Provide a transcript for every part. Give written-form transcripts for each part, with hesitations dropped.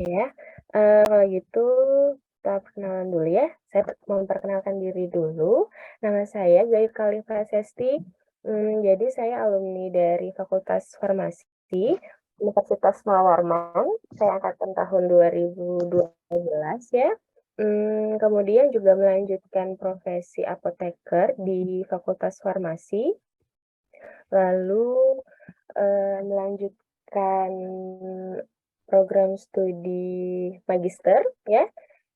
Ya, kalau gitu kita perkenalan dulu ya. Saya memperkenalkan diri dulu. Nama saya Gayu Khalifa Sesti. Jadi saya alumni dari Fakultas Farmasi Universitas Mula Warman. Saya angkatan tahun 2012 ya. Kemudian juga melanjutkan profesi apoteker di Fakultas Farmasi. Lalu melanjutkan program studi magister ya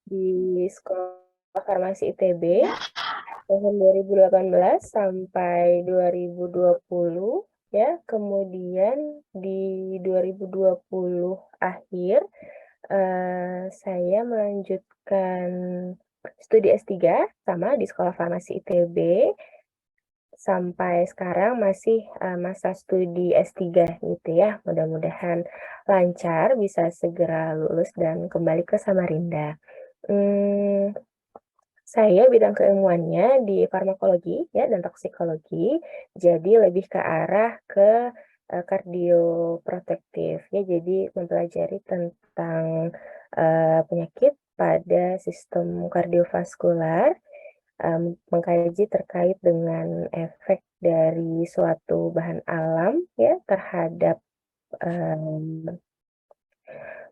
di Sekolah Farmasi ITB tahun 2018 sampai 2020 ya. Kemudian di 2020 akhir saya melanjutkan studi S3 sama di Sekolah Farmasi ITB. Sampai sekarang masih masa studi S3 gitu ya. Mudah-mudahan lancar, bisa segera lulus dan kembali ke Samarinda. Saya bidang keilmuannya di farmakologi ya dan toksikologi, jadi lebih ke arah ke kardioprotektif ya. Jadi mempelajari tentang penyakit pada sistem kardiovaskular, mengkaji terkait dengan efek dari suatu bahan alam ya terhadap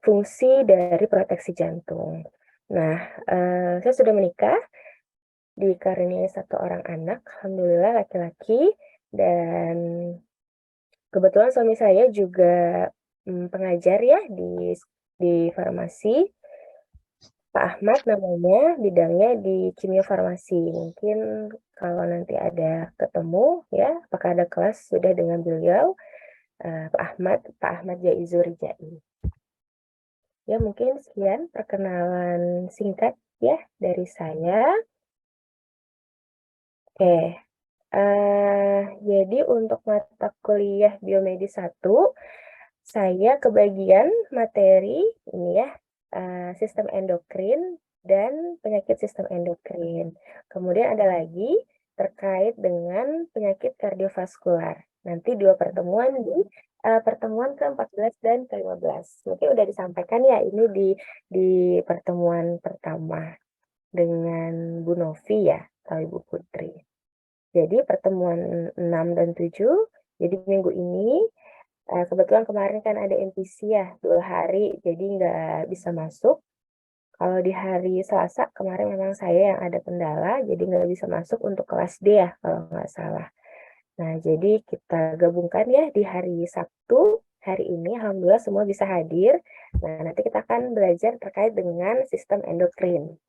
fungsi dari proteksi jantung. Nah, saya sudah menikah, dikaruniai 1 orang anak, alhamdulillah laki-laki, dan kebetulan suami saya juga pengajar ya di farmasi. Pak Ahmad namanya, bidangnya di kimia farmasi. Mungkin kalau nanti ada ketemu ya, apakah ada kelas sudah dengan beliau, Pak Ahmad Jaizur Rijai. Ya mungkin sekian perkenalan singkat ya dari saya. Oke, jadi untuk mata kuliah biomedis 1, saya kebagian materi ini ya, sistem endokrin dan penyakit sistem endokrin. Kemudian ada lagi terkait dengan penyakit kardiovaskular. Nanti 2 pertemuan di pertemuan ke-14 dan ke-15. Mungkin udah disampaikan ya ini di pertemuan pertama dengan Bu Novi ya atau Ibu Putri. Jadi pertemuan 6 dan 7, jadi minggu ini kebetulan kemarin kan ada MPC ya 2 hari, jadi nggak bisa masuk. Kalau di hari Selasa kemarin memang saya yang ada kendala, jadi nggak bisa masuk untuk kelas D ya kalau nggak salah. Nah, jadi kita gabungkan ya di hari Sabtu, hari ini alhamdulillah semua bisa hadir. Nah, nanti kita akan belajar terkait dengan sistem endokrin.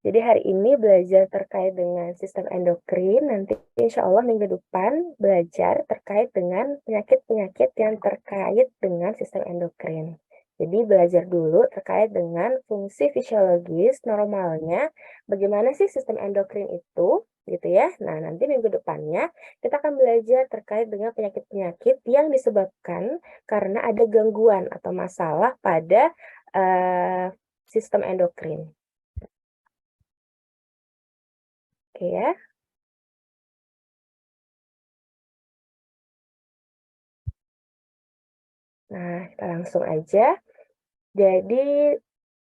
Jadi hari ini belajar terkait dengan sistem endokrin, nanti insya Allah minggu depan belajar terkait dengan penyakit-penyakit yang terkait dengan sistem endokrin. Jadi belajar dulu terkait dengan fungsi fisiologis normalnya, bagaimana sih sistem endokrin itu, gitu ya. Nah, nanti minggu depannya kita akan belajar terkait dengan penyakit-penyakit yang disebabkan karena ada gangguan atau masalah pada sistem endokrin. Oke ya. Nah, kita langsung aja. Jadi,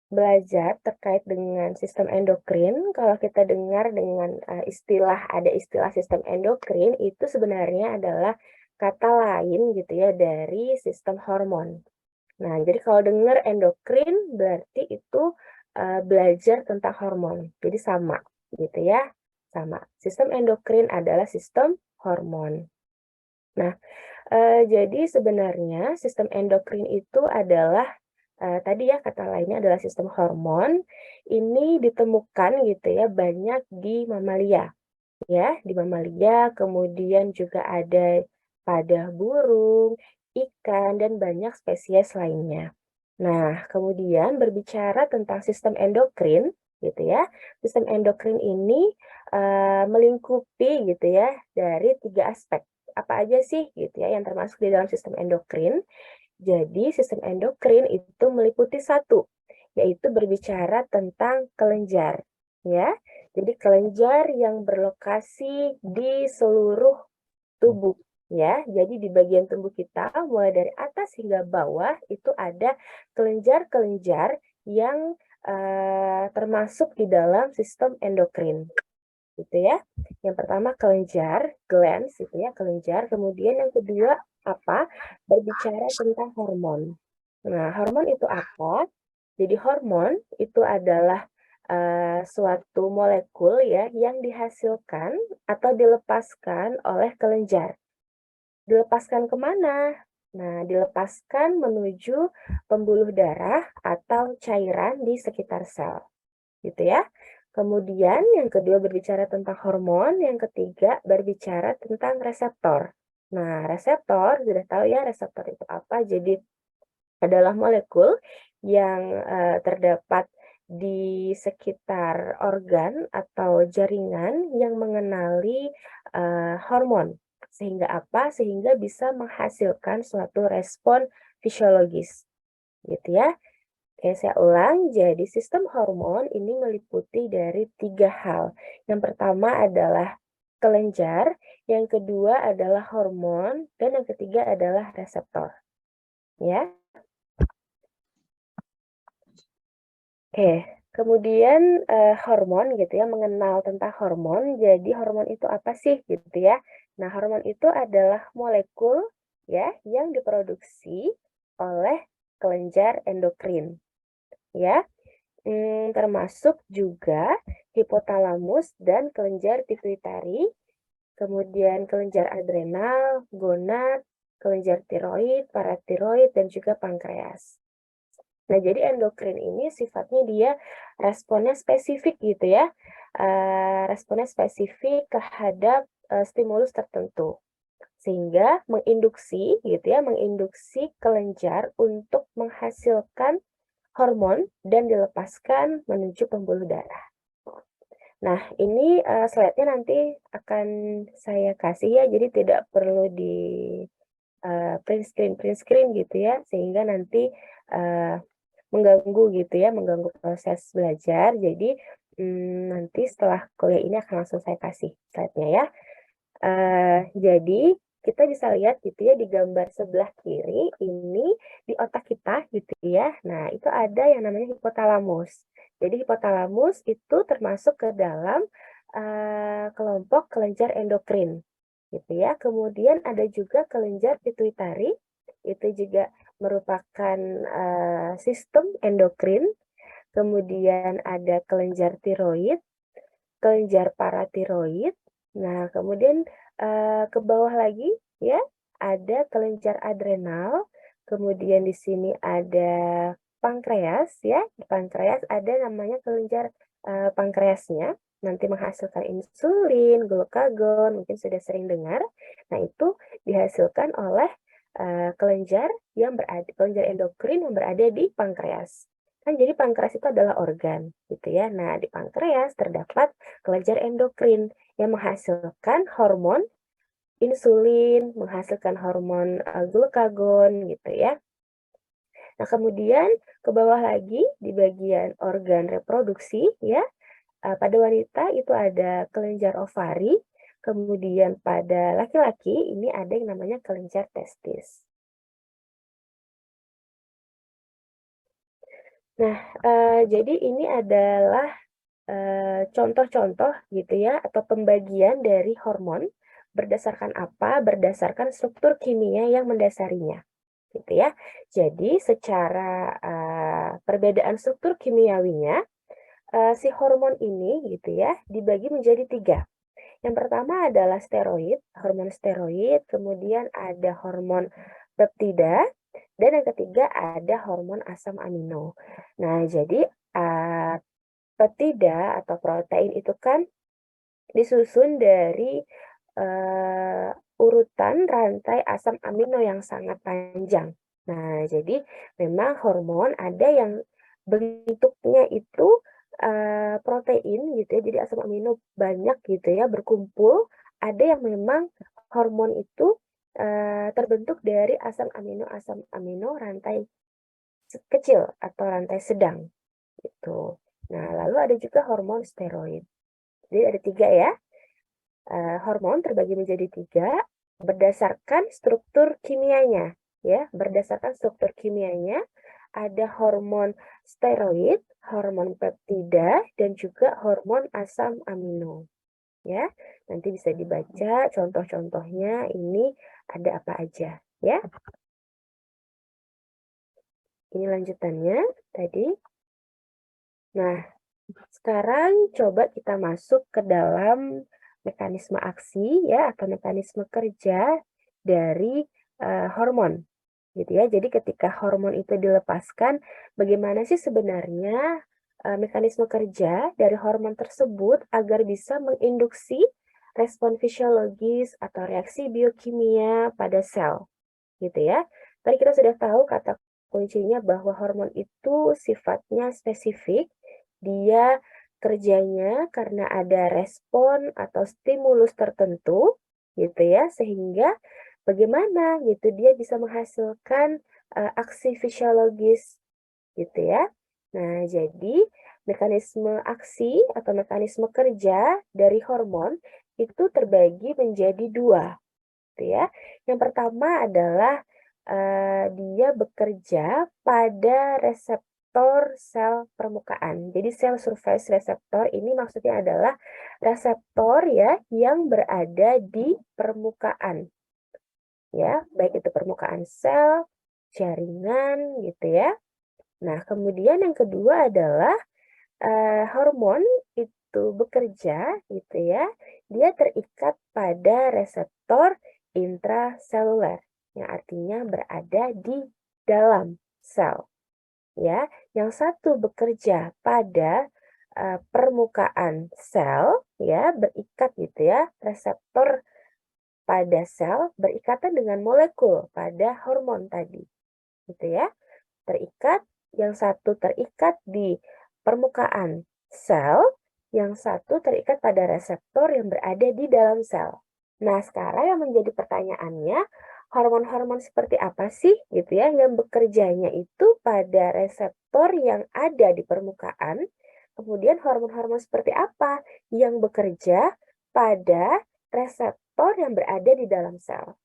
belajar terkait dengan sistem endokrin, kalau kita dengar dengan ada istilah sistem endokrin, itu sebenarnya adalah kata lain gitu ya dari sistem hormon. Nah, jadi kalau dengar endokrin berarti itu belajar tentang hormon. Jadi sama gitu ya, sama. Sistem endokrin adalah sistem hormon. Nah, jadi sebenarnya sistem endokrin itu adalah, tadi ya kata lainnya adalah sistem hormon, ini ditemukan gitu ya banyak di mamalia, ya, di mamalia, kemudian juga ada pada burung, ikan, dan banyak spesies lainnya. Nah, kemudian berbicara tentang sistem endokrin, gitu ya, sistem endokrin ini, melingkupi gitu ya dari 3 aspek. Apa aja sih gitu ya yang termasuk di dalam sistem endokrin? Jadi sistem endokrin itu meliputi 1, yaitu berbicara tentang kelenjar, ya. Jadi kelenjar yang berlokasi di seluruh tubuh. Ya, jadi di bagian tubuh kita mulai dari atas hingga bawah itu ada kelenjar-kelenjar yang termasuk di dalam sistem endokrin, gitu ya. Yang pertama kelenjar, glands, gitu ya, kelenjar. Kemudian yang kedua apa? Berbicara tentang hormon. Nah, hormon itu apa? Jadi hormon itu adalah suatu molekul ya yang dihasilkan atau dilepaskan oleh kelenjar. Dilepaskan kemana? Nah, dilepaskan menuju pembuluh darah atau cairan di sekitar sel, gitu ya. Kemudian yang kedua berbicara tentang hormon, yang ketiga berbicara tentang reseptor. Nah, reseptor, sudah tahu ya reseptor itu apa? Jadi adalah molekul yang terdapat di sekitar organ atau jaringan yang mengenali hormon. Sehingga apa? Sehingga bisa menghasilkan suatu respon fisiologis, gitu ya. Oke, saya ulang. Jadi sistem hormon ini meliputi dari 3 hal. Yang pertama adalah kelenjar, yang kedua adalah hormon, dan yang ketiga adalah reseptor. Ya. Oke, kemudian, hormon gitu ya, mengenal tentang hormon. Jadi hormon itu apa sih gitu ya. Nah, hormon itu adalah molekul ya yang diproduksi oleh kelenjar endokrin ya, termasuk juga hipotalamus dan kelenjar pituitari, kemudian kelenjar adrenal, gonad, kelenjar tiroid, paratiroid, dan juga pankreas. Nah, jadi endokrin ini sifatnya dia responnya spesifik gitu ya, responnya spesifik terhadap, stimulus tertentu. Sehingga menginduksi gitu ya, menginduksi kelenjar untuk menghasilkan hormon dan dilepaskan menuju pembuluh darah. Nah, ini, slide-nya nanti akan saya kasih ya, jadi tidak perlu di, print screen gitu ya, sehingga nanti, eee mengganggu gitu ya, mengganggu proses belajar. Jadi, nanti setelah kuliah ini akan langsung saya kasih slide-nya ya. Jadi kita bisa lihat gitu ya di gambar sebelah kiri ini di otak kita gitu ya. Nah, itu ada yang namanya hipotalamus. Jadi hipotalamus itu termasuk ke dalam, kelompok kelenjar endokrin gitu ya. Kemudian ada juga kelenjar pituitari, itu juga merupakan, sistem endokrin. Kemudian ada kelenjar tiroid, kelenjar paratiroid. Nah, kemudian, ke bawah lagi ya, ada kelenjar adrenal, kemudian di sini ada pankreas ya, di pankreas ada namanya kelenjar, pankreasnya, nanti menghasilkan insulin, glukagon, mungkin sudah sering dengar. Nah, itu dihasilkan oleh, kelenjar endokrin yang berada di pankreas. Kan jadi pankreas itu adalah organ, gitu ya. Nah, di pankreas terdapat kelenjar endokrin yang menghasilkan hormon insulin, menghasilkan hormon, glukagon gitu ya. Nah, kemudian ke bawah lagi di bagian organ reproduksi ya, pada wanita itu ada kelenjar ovari, kemudian pada laki-laki ini ada yang namanya kelenjar testis. Nah, jadi ini adalah contoh-contoh gitu ya, atau pembagian dari hormon, berdasarkan apa? Berdasarkan struktur kimia yang mendasarinya, gitu ya. Jadi secara, perbedaan struktur kimiawinya, si hormon ini gitu ya, dibagi menjadi 3. Yang pertama adalah steroid, hormon steroid, kemudian ada hormon peptida, dan yang ketiga ada hormon asam amino. Nah, jadi, peptida atau protein itu kan disusun dari, urutan rantai asam amino yang sangat panjang. Nah, jadi memang hormon ada yang bentuknya itu, protein gitu ya, jadi asam amino banyak gitu ya, berkumpul. Ada yang memang hormon itu, terbentuk dari asam amino rantai kecil atau rantai sedang, gitu. Nah, lalu ada juga hormon steroid. Jadi ada 3 ya, hormon terbagi menjadi 3. berdasarkan struktur kimianya, ya. Berdasarkan struktur kimianya ada hormon steroid, hormon peptida, dan juga hormon asam amino. Ya, nanti bisa dibaca contoh-contohnya ini ada apa aja, ya. Ini lanjutannya tadi. Nah, sekarang coba kita masuk ke dalam mekanisme aksi ya atau mekanisme kerja dari hormon gitu ya. Jadi ketika hormon itu dilepaskan, bagaimana sih sebenarnya mekanisme kerja dari hormon tersebut agar bisa menginduksi respon fisiologis atau reaksi biokimia pada sel gitu ya. Tadi kita sudah tahu kata kuncinya bahwa hormon itu sifatnya spesifik, dia kerjanya karena ada respon atau stimulus tertentu gitu ya, sehingga bagaimana gitu dia bisa menghasilkan aksi fisiologis gitu ya. Nah, jadi mekanisme aksi atau mekanisme kerja dari hormon itu terbagi menjadi dua gitu ya. Yang pertama adalah dia bekerja pada reseptor sel permukaan. Jadi sel surface reseptor ini maksudnya adalah reseptor ya yang berada di permukaan. Ya, baik itu permukaan sel, jaringan gitu ya. Nah, kemudian yang kedua adalah hormon itu bekerja gitu ya, dia terikat pada reseptor intraseluler, yang artinya berada di dalam sel, ya. Yang satu bekerja pada permukaan sel, ya, berikat gitu ya, reseptor pada sel berikatan dengan molekul pada hormon tadi, gitu ya. Terikat, yang satu terikat di permukaan sel, yang satu terikat pada reseptor yang berada di dalam sel. Nah, sekarang yang menjadi pertanyaannya, hormon-hormon seperti apa sih gitu ya yang bekerjanya itu pada reseptor yang ada di permukaan, kemudian hormon-hormon seperti apa yang bekerja pada reseptor yang berada di dalam sel.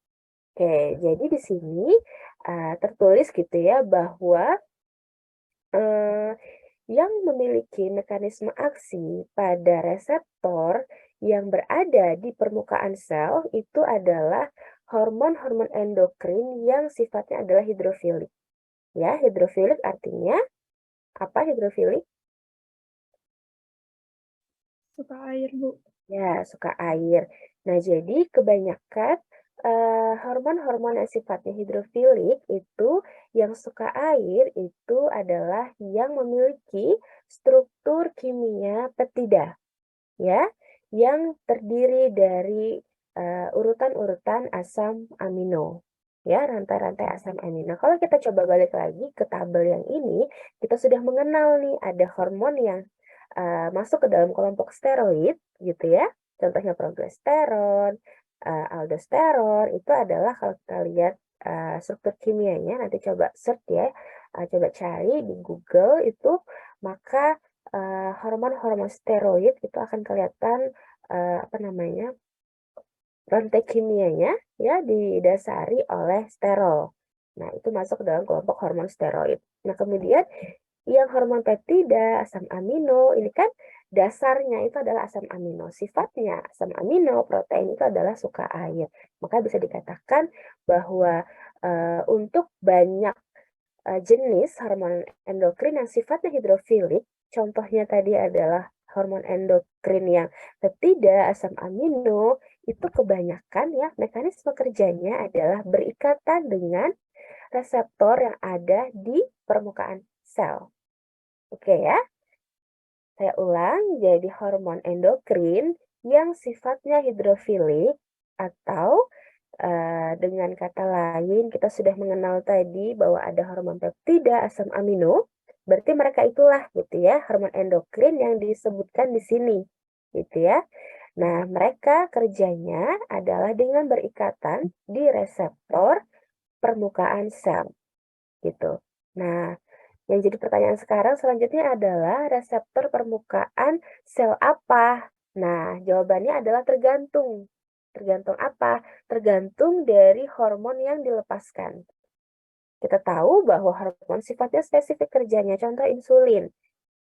Oke, jadi di sini tertulis gitu ya bahwa eh, yang memiliki mekanisme aksi pada reseptor yang berada di permukaan sel itu adalah hormon-hormon endokrin yang sifatnya adalah hidrofilik. Ya, hidrofilik artinya apa hidrofilik? Suka air, Bu. Ya, suka air. Nah, jadi kebanyakan hormon-hormon yang sifatnya hidrofilik itu yang suka air itu adalah yang memiliki struktur kimia peptida, ya, yang terdiri dari urutan-urutan asam amino, ya, rantai-rantai asam amino. Kalau kita coba balik lagi ke tabel yang ini, kita sudah mengenal nih ada hormon yang masuk ke dalam kelompok steroid gitu ya. Contohnya progesteron, aldosteron itu adalah kalau kita lihat struktur kimianya nanti coba search ya, coba cari di Google itu maka hormon-hormon steroid itu akan kelihatan apa namanya rantai kimianya ya didasari oleh sterol. Nah, itu masuk ke dalam kelompok hormon steroid. Nah, kemudian yang hormon peptida, asam amino, ini kan dasarnya itu adalah asam amino. Sifatnya asam amino, protein itu adalah suka air. Maka bisa dikatakan bahwa untuk banyak jenis hormon endokrin yang sifatnya hidrofilik, contohnya tadi adalah hormon endokrin yang peptida, asam amino, itu kebanyakan ya mekanisme kerjanya adalah berikatan dengan reseptor yang ada di permukaan sel. Oke ya, saya ulang, jadi hormon endokrin yang sifatnya hidrofilik atau dengan kata lain kita sudah mengenal tadi bahwa ada hormon peptida, asam amino, berarti mereka itulah gitu ya hormon endokrin yang disebutkan di sini, gitu ya. Nah, mereka kerjanya adalah dengan berikatan di reseptor permukaan sel, gitu. Nah, yang jadi pertanyaan sekarang selanjutnya adalah reseptor permukaan sel apa? Nah, jawabannya adalah tergantung. Tergantung apa? Tergantung dari hormon yang dilepaskan. Kita tahu bahwa hormon sifatnya spesifik kerjanya, contoh insulin.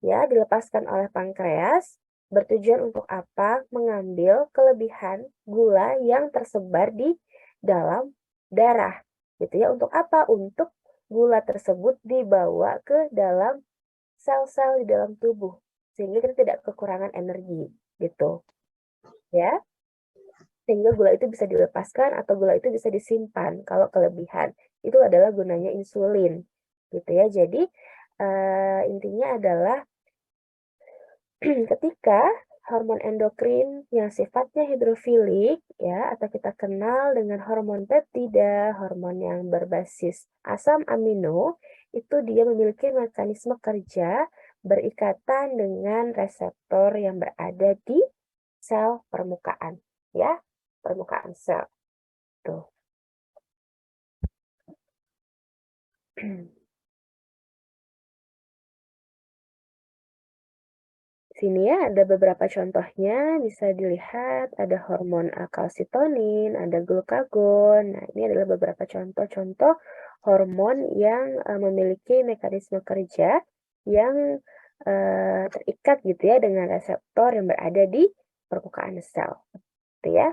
Ya, dilepaskan oleh pankreas, bertujuan untuk apa? Mengambil kelebihan gula yang tersebar di dalam darah. Gitu ya, untuk apa? Untuk gula tersebut dibawa ke dalam sel-sel di dalam tubuh, sehingga kita tidak kekurangan energi, gitu. Ya, sehingga gula itu bisa dilepaskan atau gula itu bisa disimpan kalau kelebihan. Itu adalah gunanya insulin, gitu ya. Jadi intinya adalah ketika hormon endokrin yang sifatnya hidrofilik ya atau kita kenal dengan hormon peptida, hormon yang berbasis asam amino, itu dia memiliki mekanisme kerja berikatan dengan reseptor yang berada di sel permukaan ya, permukaan sel. Tuh. Sini ya ada beberapa contohnya, bisa dilihat ada hormon kalsitonin, ada glukagon. Nah, ini adalah beberapa contoh-contoh hormon yang memiliki mekanisme kerja yang terikat gitu ya dengan reseptor yang berada di permukaan sel. Gitu ya.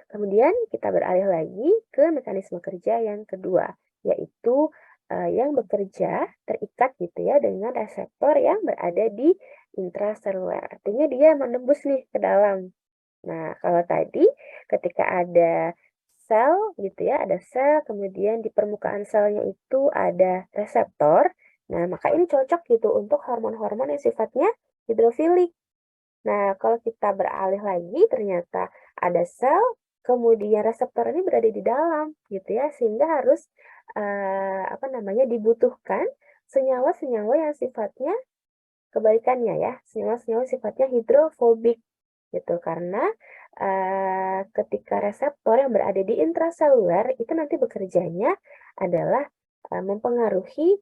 Kemudian kita beralih lagi ke mekanisme kerja yang kedua, yaitu yang bekerja terikat gitu ya dengan reseptor yang berada di intraseluler. Artinya dia menembus nih ke dalam. Nah, kalau tadi ketika ada sel gitu ya, ada sel, kemudian di permukaan selnya itu ada reseptor. Nah, maka ini cocok gitu untuk hormon-hormon yang sifatnya hidrofilik. Nah, kalau kita beralih lagi, ternyata ada sel, kemudian reseptor ini berada di dalam, gitu ya, sehingga harus dibutuhkan senyawa-senyawa yang sifatnya kebalikannya ya, senyawa-senyawa sifatnya hidrofobik, gitu, karena ketika reseptor yang berada di intraseluler itu nanti bekerjanya adalah mempengaruhi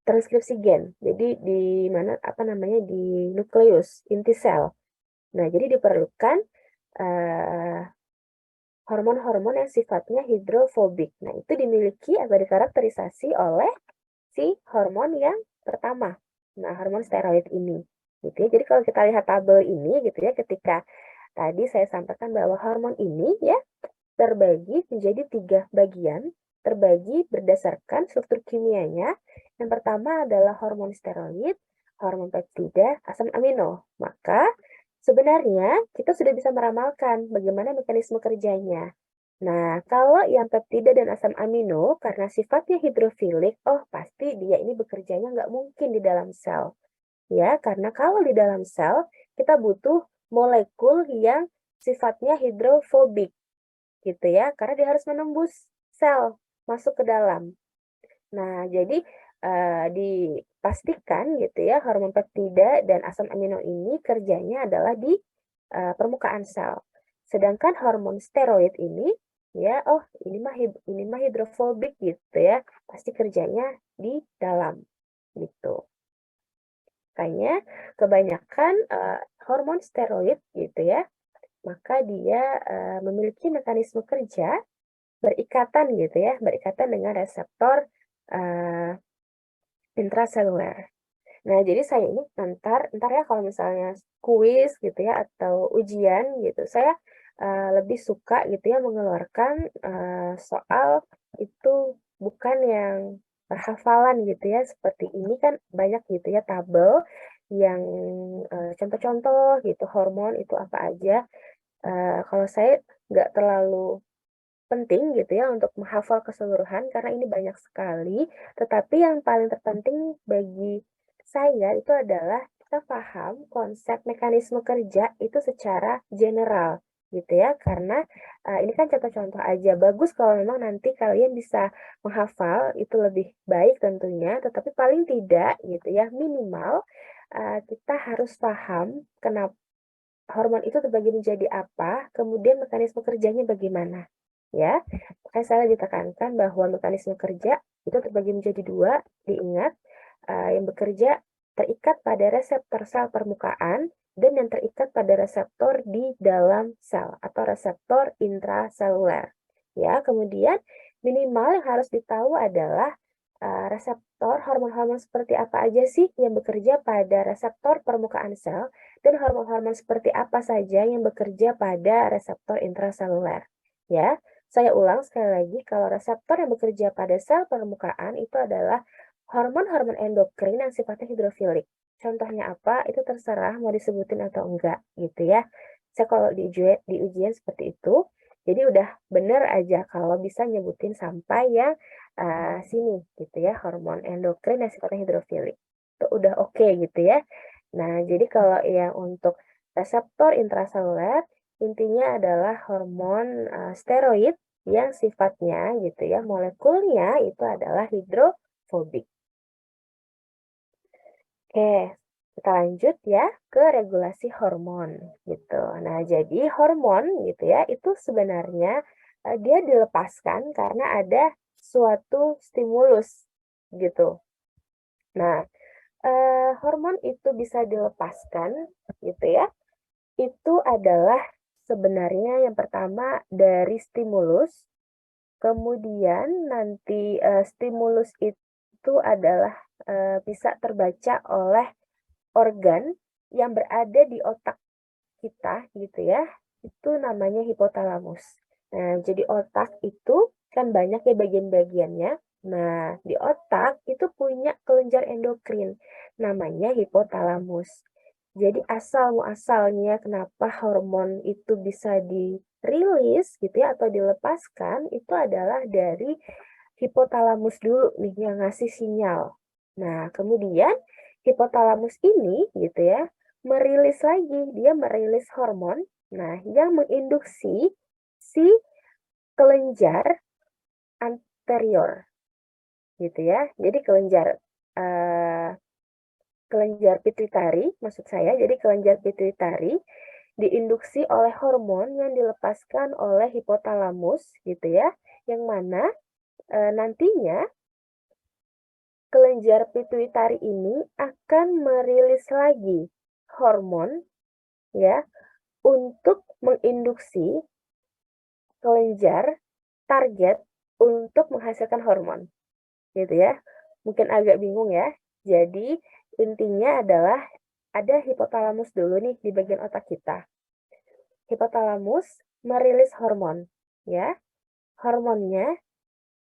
transkripsi gen. Jadi di mana di nukleus inti sel. Nah, jadi diperlukan hormon-hormon yang sifatnya hidrofobik. Nah, itu dimiliki atau dikarakterisasi oleh si hormon yang pertama. Nah, hormon steroid ini. Gitu ya. Jadi kalau kita lihat tabel ini gitu ya, ketika tadi saya sampaikan bahwa hormon ini ya terbagi menjadi 3 bagian, terbagi berdasarkan struktur kimianya. Yang pertama adalah hormon steroid, hormon peptida, asam amino. Maka sebenarnya kita sudah bisa meramalkan bagaimana mekanisme kerjanya. Nah, kalau yang peptida dan asam amino, karena sifatnya hidrofilik, oh pasti dia ini bekerjanya nggak mungkin di dalam sel. Ya, karena kalau di dalam sel, kita butuh molekul yang sifatnya hidrofobik gitu ya, karena dia harus menembus sel masuk ke dalam. Nah, jadi dipastikan gitu ya, hormon peptida dan asam amino ini kerjanya adalah di permukaan sel. Sedangkan hormon steroid ini ya, oh ini mah hidrofobik gitu ya, pasti kerjanya di dalam gitu. Makanya kebanyakan hormon steroid gitu ya, maka dia memiliki mekanisme kerja berikatan gitu ya, berikatan dengan reseptor intraseluler. Nah, jadi saya ini ntar ya kalau misalnya kuis gitu ya atau ujian gitu, saya lebih suka gitu ya mengeluarkan soal itu bukan yang hafalan gitu ya, seperti ini kan banyak gitu ya tabel yang contoh-contoh gitu hormon itu apa aja. Kalau saya nggak terlalu penting gitu ya untuk menghafal keseluruhan karena ini banyak sekali, tetapi yang paling terpenting bagi saya itu adalah kita paham konsep mekanisme kerja itu secara general gitu ya, karena ini kan contoh-contoh aja, bagus kalau memang nanti kalian bisa menghafal itu lebih baik tentunya, tetapi paling tidak gitu ya, minimal kita harus paham kenapa hormon itu terbagi menjadi apa, kemudian mekanisme kerjanya bagaimana. Ya, makanya saya ditekankan bahwa mekanisme kerja itu terbagi menjadi 2, diingat yang bekerja terikat pada reseptor sel permukaan dan yang terikat pada reseptor di dalam sel atau reseptor intraseluler. Ya, kemudian minimal yang harus ditahu adalah reseptor hormon-hormon seperti apa aja sih yang bekerja pada reseptor permukaan sel dan hormon-hormon seperti apa saja yang bekerja pada reseptor intraseluler. Ya, saya ulang sekali lagi, kalau reseptor yang bekerja pada sel permukaan itu adalah hormon-hormon endokrin yang sifatnya hidrofilik. Contohnya apa, itu terserah mau disebutin atau enggak, gitu ya. Saya kalau di ujian seperti itu, jadi udah bener aja kalau bisa nyebutin sampai yang sini, gitu ya, hormon endokrin yang sifatnya hidrofilik. Itu udah oke gitu ya. Nah, jadi kalau yang untuk reseptor intraseluler, intinya adalah hormon steroid yang sifatnya gitu ya, molekulnya itu adalah hidrofobik. Oke, kita lanjut ya ke regulasi hormon gitu. Nah, jadi hormon gitu ya, itu sebenarnya dia dilepaskan karena ada suatu stimulus gitu. Nah, hormon itu bisa dilepaskan gitu ya. Itu adalah sebenarnya yang pertama dari stimulus, kemudian nanti stimulus itu adalah bisa terbaca oleh organ yang berada di otak kita gitu ya, itu namanya hipotalamus. Nah, jadi otak itu kan banyak ya bagian-bagiannya. Nah, di otak itu punya kelenjar endokrin, namanya hipotalamus. Jadi asal muasalnya kenapa hormon itu bisa dirilis gitu ya atau dilepaskan itu adalah dari hipotalamus dulu nih yang ngasih sinyal. Nah, kemudian hipotalamus ini gitu ya merilis lagi, dia merilis hormon, nah yang menginduksi si kelenjar anterior gitu ya. Jadi kelenjar pituitari maksud saya, jadi kelenjar pituitari diinduksi oleh hormon yang dilepaskan oleh hipotalamus gitu ya, yang mana nantinya kelenjar pituitari ini akan merilis lagi hormon ya untuk menginduksi kelenjar target untuk menghasilkan hormon, gitu ya. Mungkin agak bingung ya. Jadi intinya adalah ada hipotalamus dulu nih di bagian otak kita. Hipotalamus merilis hormon, ya. Hormonnya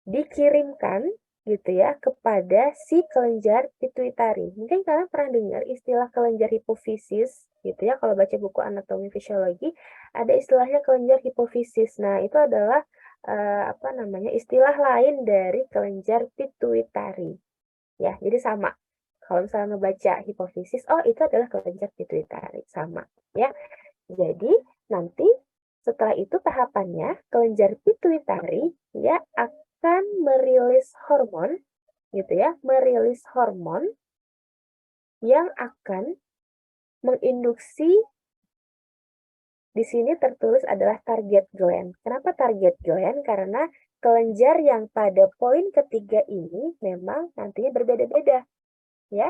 dikirimkan gitu ya kepada si kelenjar pituitari. Mungkin kalian pernah dengar istilah kelenjar hipofisis gitu ya, kalau baca buku anatomi fisiologi ada istilahnya kelenjar hipofisis. Nah, itu adalah apa namanya? Istilah lain dari kelenjar pituitari. Ya, jadi sama. Kalau misalnya ngebaca hipofisis, oh itu adalah kelenjar pituitari, sama ya. Jadi nanti setelah itu tahapannya kelenjar pituitari ya akan merilis hormon gitu ya, merilis hormon yang akan menginduksi di sini tertulis adalah target gland. Kenapa target gland? Karena kelenjar yang pada poin ketiga ini memang nantinya berbeda-beda ya.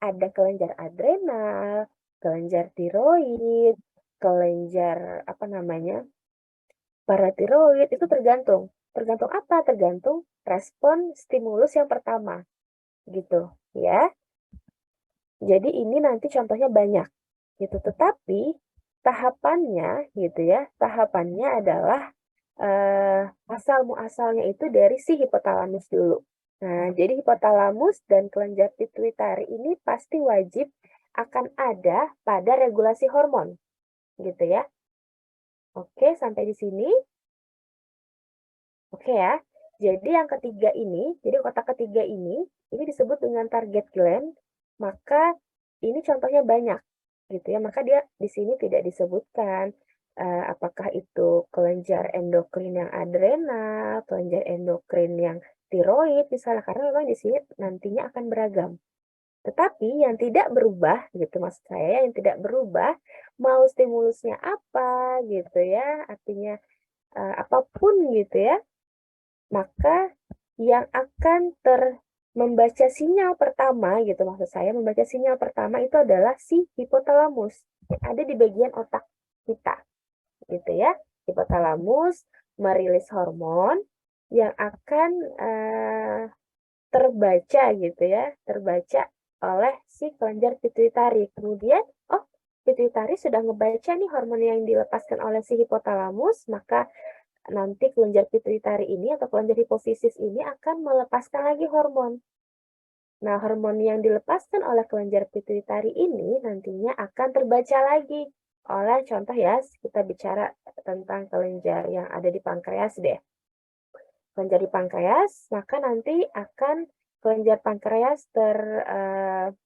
Ada kelenjar adrenal, kelenjar tiroid, kelenjar apa namanya? Paratiroid itu tergantung. Tergantung apa? Tergantung respon stimulus yang pertama. Gitu, ya. Jadi ini nanti contohnya banyak. Gitu. Tetapi tahapannya gitu ya, tahapannya adalah asal muasalnya itu dari si hipotalamus dulu. Nah, jadi hipotalamus dan kelenjar pituitari ini pasti wajib akan ada pada regulasi hormon. Gitu ya. Oke, sampai di sini. Oke ya. Jadi yang ketiga ini, jadi kotak ketiga ini disebut dengan target gland, maka ini contohnya banyak, gitu ya. Maka dia di sini tidak disebutkan apakah itu kelenjar endokrin yang adrenal, kelenjar endokrin yang tiroid, misalnya, karena memang di sini nantinya akan beragam. Tetapi yang tidak berubah, gitu maksud saya, yang tidak berubah, mau stimulusnya apa, gitu ya, artinya apapun gitu ya, maka yang akan membaca sinyal pertama gitu maksud saya membaca sinyal pertama itu adalah si hipotalamus yang ada di bagian otak kita, gitu ya. Hipotalamus merilis hormon yang akan terbaca gitu ya, terbaca oleh si kelenjar pituitari. Kemudian, oh, pituitari sudah ngebaca nih hormon yang dilepaskan oleh si hipotalamus, maka nanti kelenjar pituitari ini atau kelenjar hipofisis ini akan melepaskan lagi hormon. Nah, hormon yang dilepaskan oleh kelenjar pituitari ini nantinya akan terbaca lagi oleh, contoh ya, kita bicara tentang kelenjar yang ada di pankreas deh. Kelenjar di pankreas, maka nanti akan kelenjar pankreas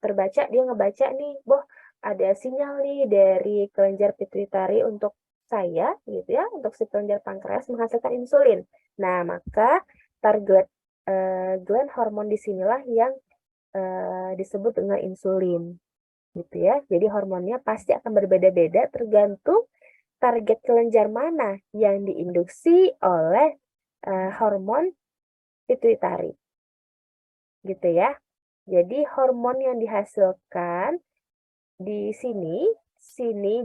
terbaca, dia ngebaca nih, boh ada sinyal nih dari kelenjar pituitari untuk saya, gitu ya, untuk si kelenjar pankreas menghasilkan insulin. Nah, maka target gland hormon di sinilah yang disebut dengan insulin, gitu ya. Jadi hormonnya pasti akan berbeda-beda tergantung target kelenjar mana yang diinduksi oleh hormon pituitari, gitu ya. Jadi hormon yang dihasilkan di sini,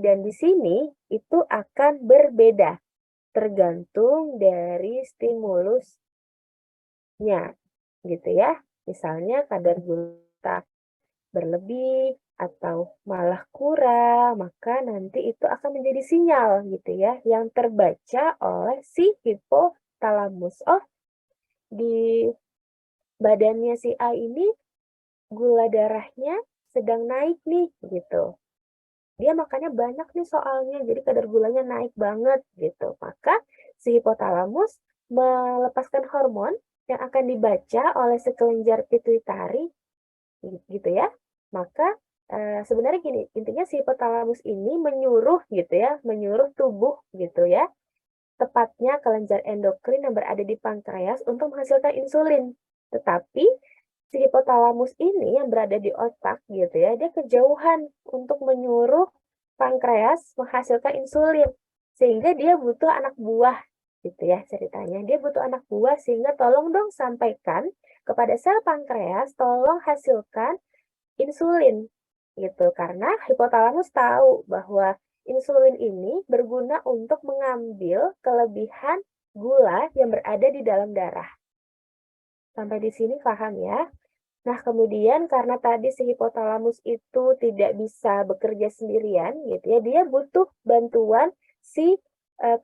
dan di sini itu akan berbeda tergantung dari stimulusnya, gitu ya. Misalnya kadar gula berlebih atau malah kurang, maka nanti itu akan menjadi sinyal gitu ya yang terbaca oleh si hipotalamus. Oh, di badannya si A ini gula darahnya sedang naik nih gitu. Dia makannya banyak nih soalnya, jadi kadar gulanya naik banget gitu. Maka si hipotalamus melepaskan hormon yang akan dibaca oleh si kelenjar pituitari gitu ya. Maka sebenarnya gini, intinya si hipotalamus ini menyuruh gitu ya, menyuruh tubuh gitu ya, tepatnya kelenjar endokrin yang berada di pankreas untuk menghasilkan insulin. Tetapi si hipotalamus ini yang berada di otak gitu ya, dia kejauhan untuk menyuruh pankreas menghasilkan insulin. Sehingga dia butuh anak buah gitu ya ceritanya. Dia butuh anak buah sehingga tolong dong sampaikan kepada sel pankreas, tolong hasilkan insulin gitu. Karena hipotalamus tahu bahwa insulin ini berguna untuk mengambil kelebihan gula yang berada di dalam darah. Sampai di sini paham ya? Nah, kemudian karena tadi si hipotalamus itu tidak bisa bekerja sendirian gitu ya, dia butuh bantuan si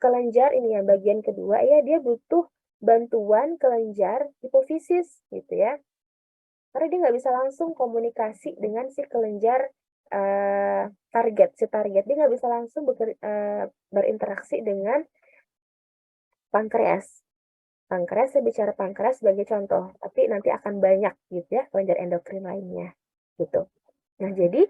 kelenjar ini ya, bagian kedua ya, dia butuh bantuan kelenjar hipofisis gitu ya. Karena dia nggak bisa langsung komunikasi dengan si kelenjar si target. Dia nggak bisa langsung berinteraksi dengan pankreas. Pankreas, saya bicara pankreas sebagai contoh, tapi nanti akan banyak gitu ya kelenjar endokrin lainnya gitu. Nah, jadi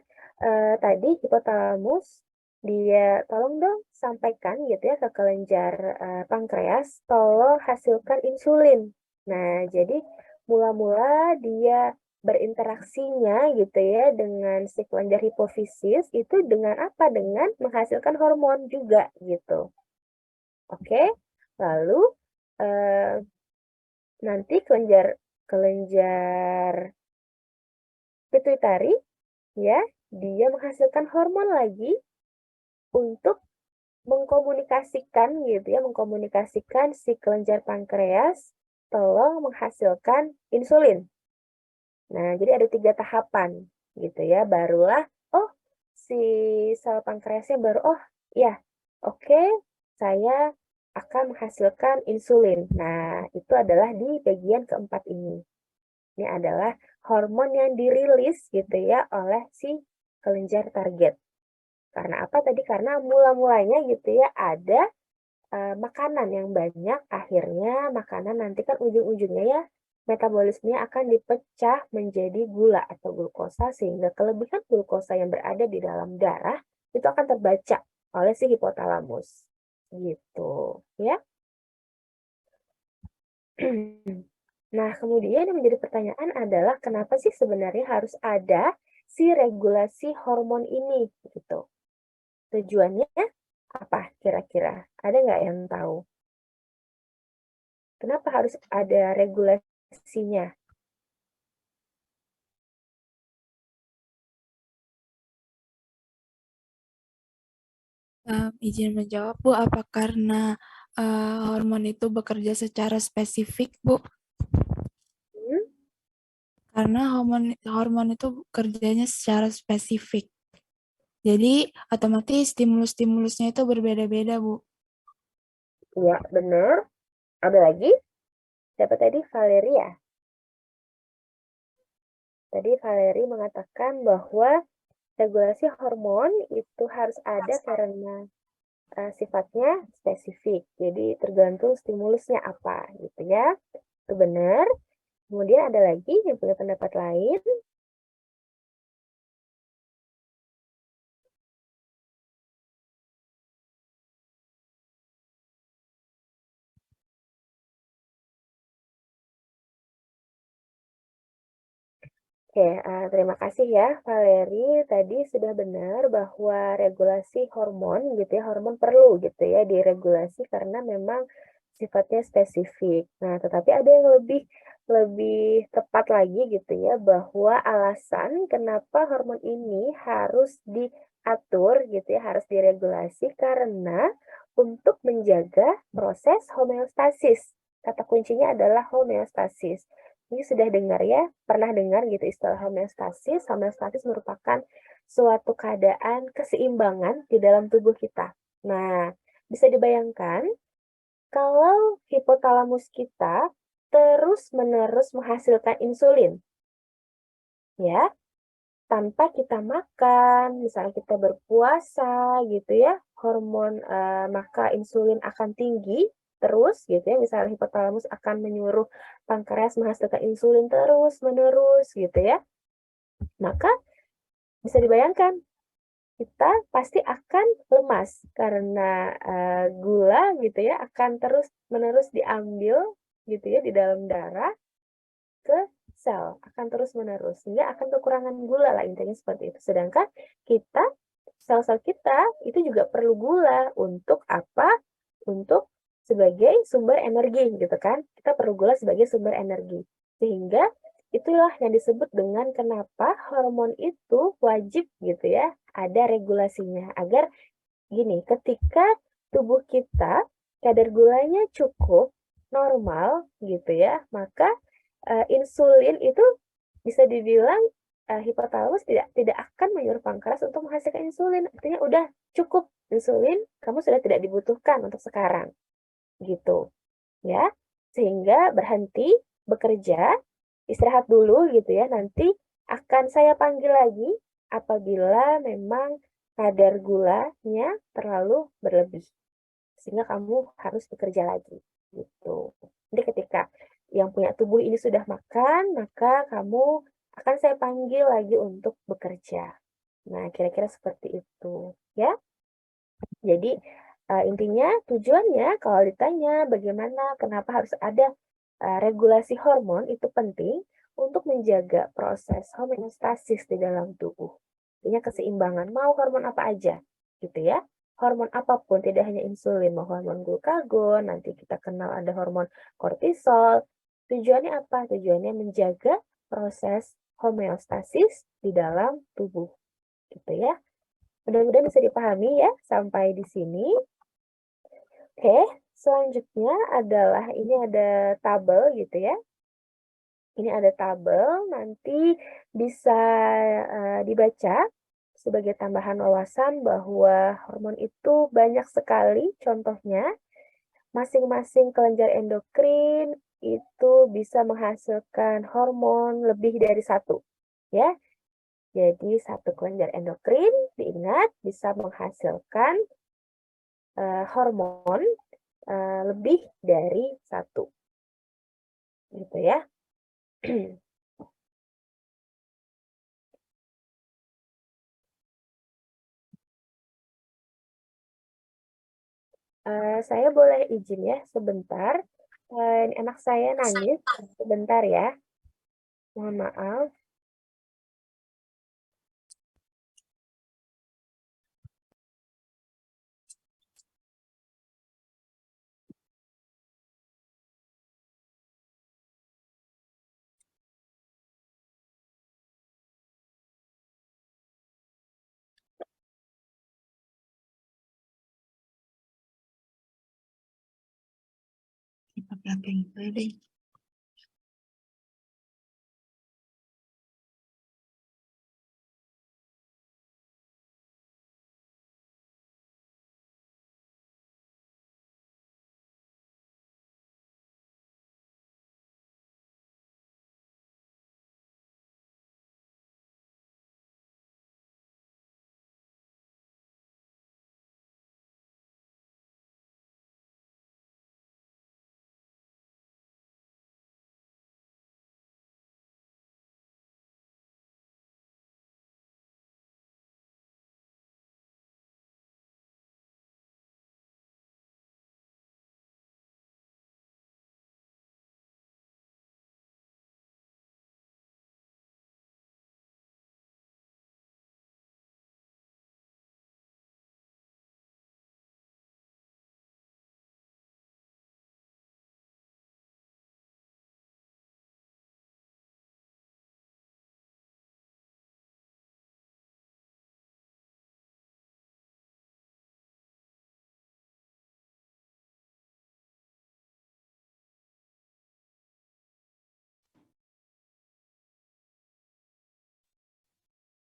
tadi hipotalamus dia tolong dong sampaikan gitu ya ke kelenjar pankreas, tolong hasilkan insulin. Nah, jadi mula-mula dia berinteraksinya gitu ya dengan si kelenjar hipofisis itu dengan apa? Dengan menghasilkan hormon juga gitu. Oke, lalu nanti kelenjar pituitari ya, dia menghasilkan hormon lagi untuk mengkomunikasikan gitu ya, mengkomunikasikan si kelenjar pankreas tolong menghasilkan insulin. Nah, jadi ada 3 tahapan gitu ya, barulah oh si sel pankreasnya baru oh ya, oke, saya akan menghasilkan insulin. Nah, itu adalah di bagian keempat ini. Ini adalah hormon yang dirilis gitu ya oleh si kelenjar target. Karena apa tadi? Karena mula-mulanya gitu ya ada makanan yang banyak, akhirnya makanan nanti kan ujung-ujungnya ya metabolismenya akan dipecah menjadi gula atau glukosa sehingga kelebihan glukosa yang berada di dalam darah itu akan terbaca oleh si hipotalamus. Gitu, ya. Nah, kemudian yang menjadi pertanyaan adalah kenapa sih sebenarnya harus ada si regulasi hormon ini gitu. Tujuannya apa kira-kira? Ada nggak yang tahu? Kenapa harus ada regulasinya? Izin menjawab, Bu, apa karena hormon itu bekerja secara spesifik, Bu? Hmm, Karena hormon hormon itu kerjanya secara spesifik. Jadi otomatis stimulus-stimulusnya itu berbeda-beda, Bu. iya, benar. Ada lagi? Siapa tadi? Valeria. Tadi Valeri mengatakan bahwa regulasi hormon itu harus ada karena sifatnya spesifik. Jadi tergantung stimulusnya apa gitu ya. Itu benar. Kemudian ada lagi yang punya pendapat lain. Oke, terima kasih ya Valeri. Tadi sudah benar bahwa regulasi hormon gitu ya, hormon perlu gitu ya diregulasi karena memang sifatnya spesifik. Nah, tetapi ada yang lebih lebih tepat lagi gitu ya bahwa alasan kenapa hormon ini harus diatur gitu ya, harus diregulasi karena untuk menjaga proses homeostasis. Kata kuncinya adalah homeostasis. Ini sudah dengar ya, pernah dengar gitu istilah homeostasis. Homeostasis merupakan suatu keadaan keseimbangan di dalam tubuh kita. Nah, bisa dibayangkan kalau hipotalamus kita terus-menerus menghasilkan insulin, ya, tanpa kita makan, misalnya kita berpuasa gitu ya, hormon maka insulin akan tinggi terus gitu ya, misalnya hipotalamus akan menyuruh pankreas menghasilkan insulin terus-menerus gitu ya. Maka bisa dibayangkan kita pasti akan lemas karena gula gitu ya akan terus-menerus diambil gitu ya di dalam darah ke sel, akan terus-menerus sehingga akan kekurangan gula lah intinya seperti itu. Sedangkan kita sel-sel kita itu juga perlu gula untuk apa? Untuk sebagai sumber energi gitu kan. Kita perlu gula sebagai sumber energi. Sehingga itulah yang disebut dengan kenapa hormon itu wajib gitu ya, ada regulasinya agar gini, ketika tubuh kita kadar gulanya cukup normal gitu ya, maka insulin itu bisa dibilang hipotalamus tidak akan menyuruh pankreas untuk menghasilkan insulin. Artinya udah cukup insulin, kamu sudah tidak dibutuhkan untuk sekarang gitu ya. Sehingga berhenti bekerja, istirahat dulu gitu ya. Nanti akan saya panggil lagi apabila memang kadar gulanya terlalu berlebih sehingga kamu harus bekerja lagi gitu. Jadi ketika yang punya tubuh ini sudah makan, maka kamu akan saya panggil lagi untuk bekerja. Nah, kira-kira seperti itu, ya. Jadi intinya tujuannya kalau ditanya bagaimana kenapa harus ada regulasi hormon itu penting untuk menjaga proses homeostasis di dalam tubuh. Artinya keseimbangan mau hormon apa aja gitu ya. Hormon apapun tidak hanya insulin, mau hormon glukagon, nanti kita kenal ada hormon kortisol. Tujuannya apa? Tujuannya menjaga proses homeostasis di dalam tubuh gitu ya. Mudah-mudahan bisa dipahami ya sampai di sini. Oke, selanjutnya adalah ini ada tabel gitu ya. Ini ada tabel, nanti bisa dibaca sebagai tambahan wawasan bahwa hormon itu banyak sekali contohnya. Masing-masing kelenjar endokrin itu bisa menghasilkan hormon lebih dari satu. Ya, jadi satu kelenjar endokrin diingat bisa menghasilkan hormon lebih dari satu, gitu ya. Saya boleh izin ya sebentar. Anak saya nangis sebentar ya. Mohon maaf. pakai HP yang gue deh.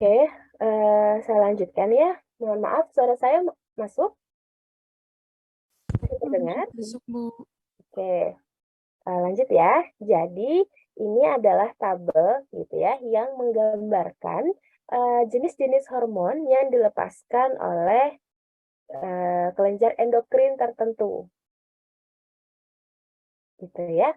Oke, saya lanjutkan ya. Mohon maaf, suara saya masuk? Masih terdengar? Masuk, Bu. Oke, lanjut ya. Jadi, ini adalah tabel gitu ya, yang menggambarkan jenis-jenis hormon yang dilepaskan oleh kelenjar endokrin tertentu. Gitu ya.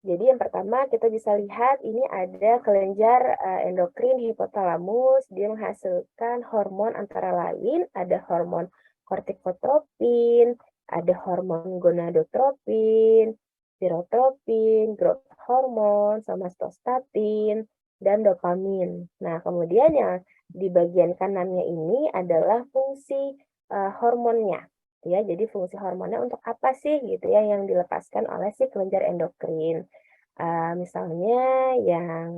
Jadi yang pertama kita bisa lihat ini ada kelenjar endokrin hipotalamus, dia menghasilkan hormon antara lain ada hormon kortikotropin, ada hormon gonadotropin, tirotropin, growth hormone, somatostatin, dan dopamin. Nah, kemudian yang di bagian kanannya ini adalah fungsi hormonnya. Ya, jadi fungsi hormonnya untuk apa sih gitu ya yang dilepaskan oleh si kelenjar endokrin. Misalnya yang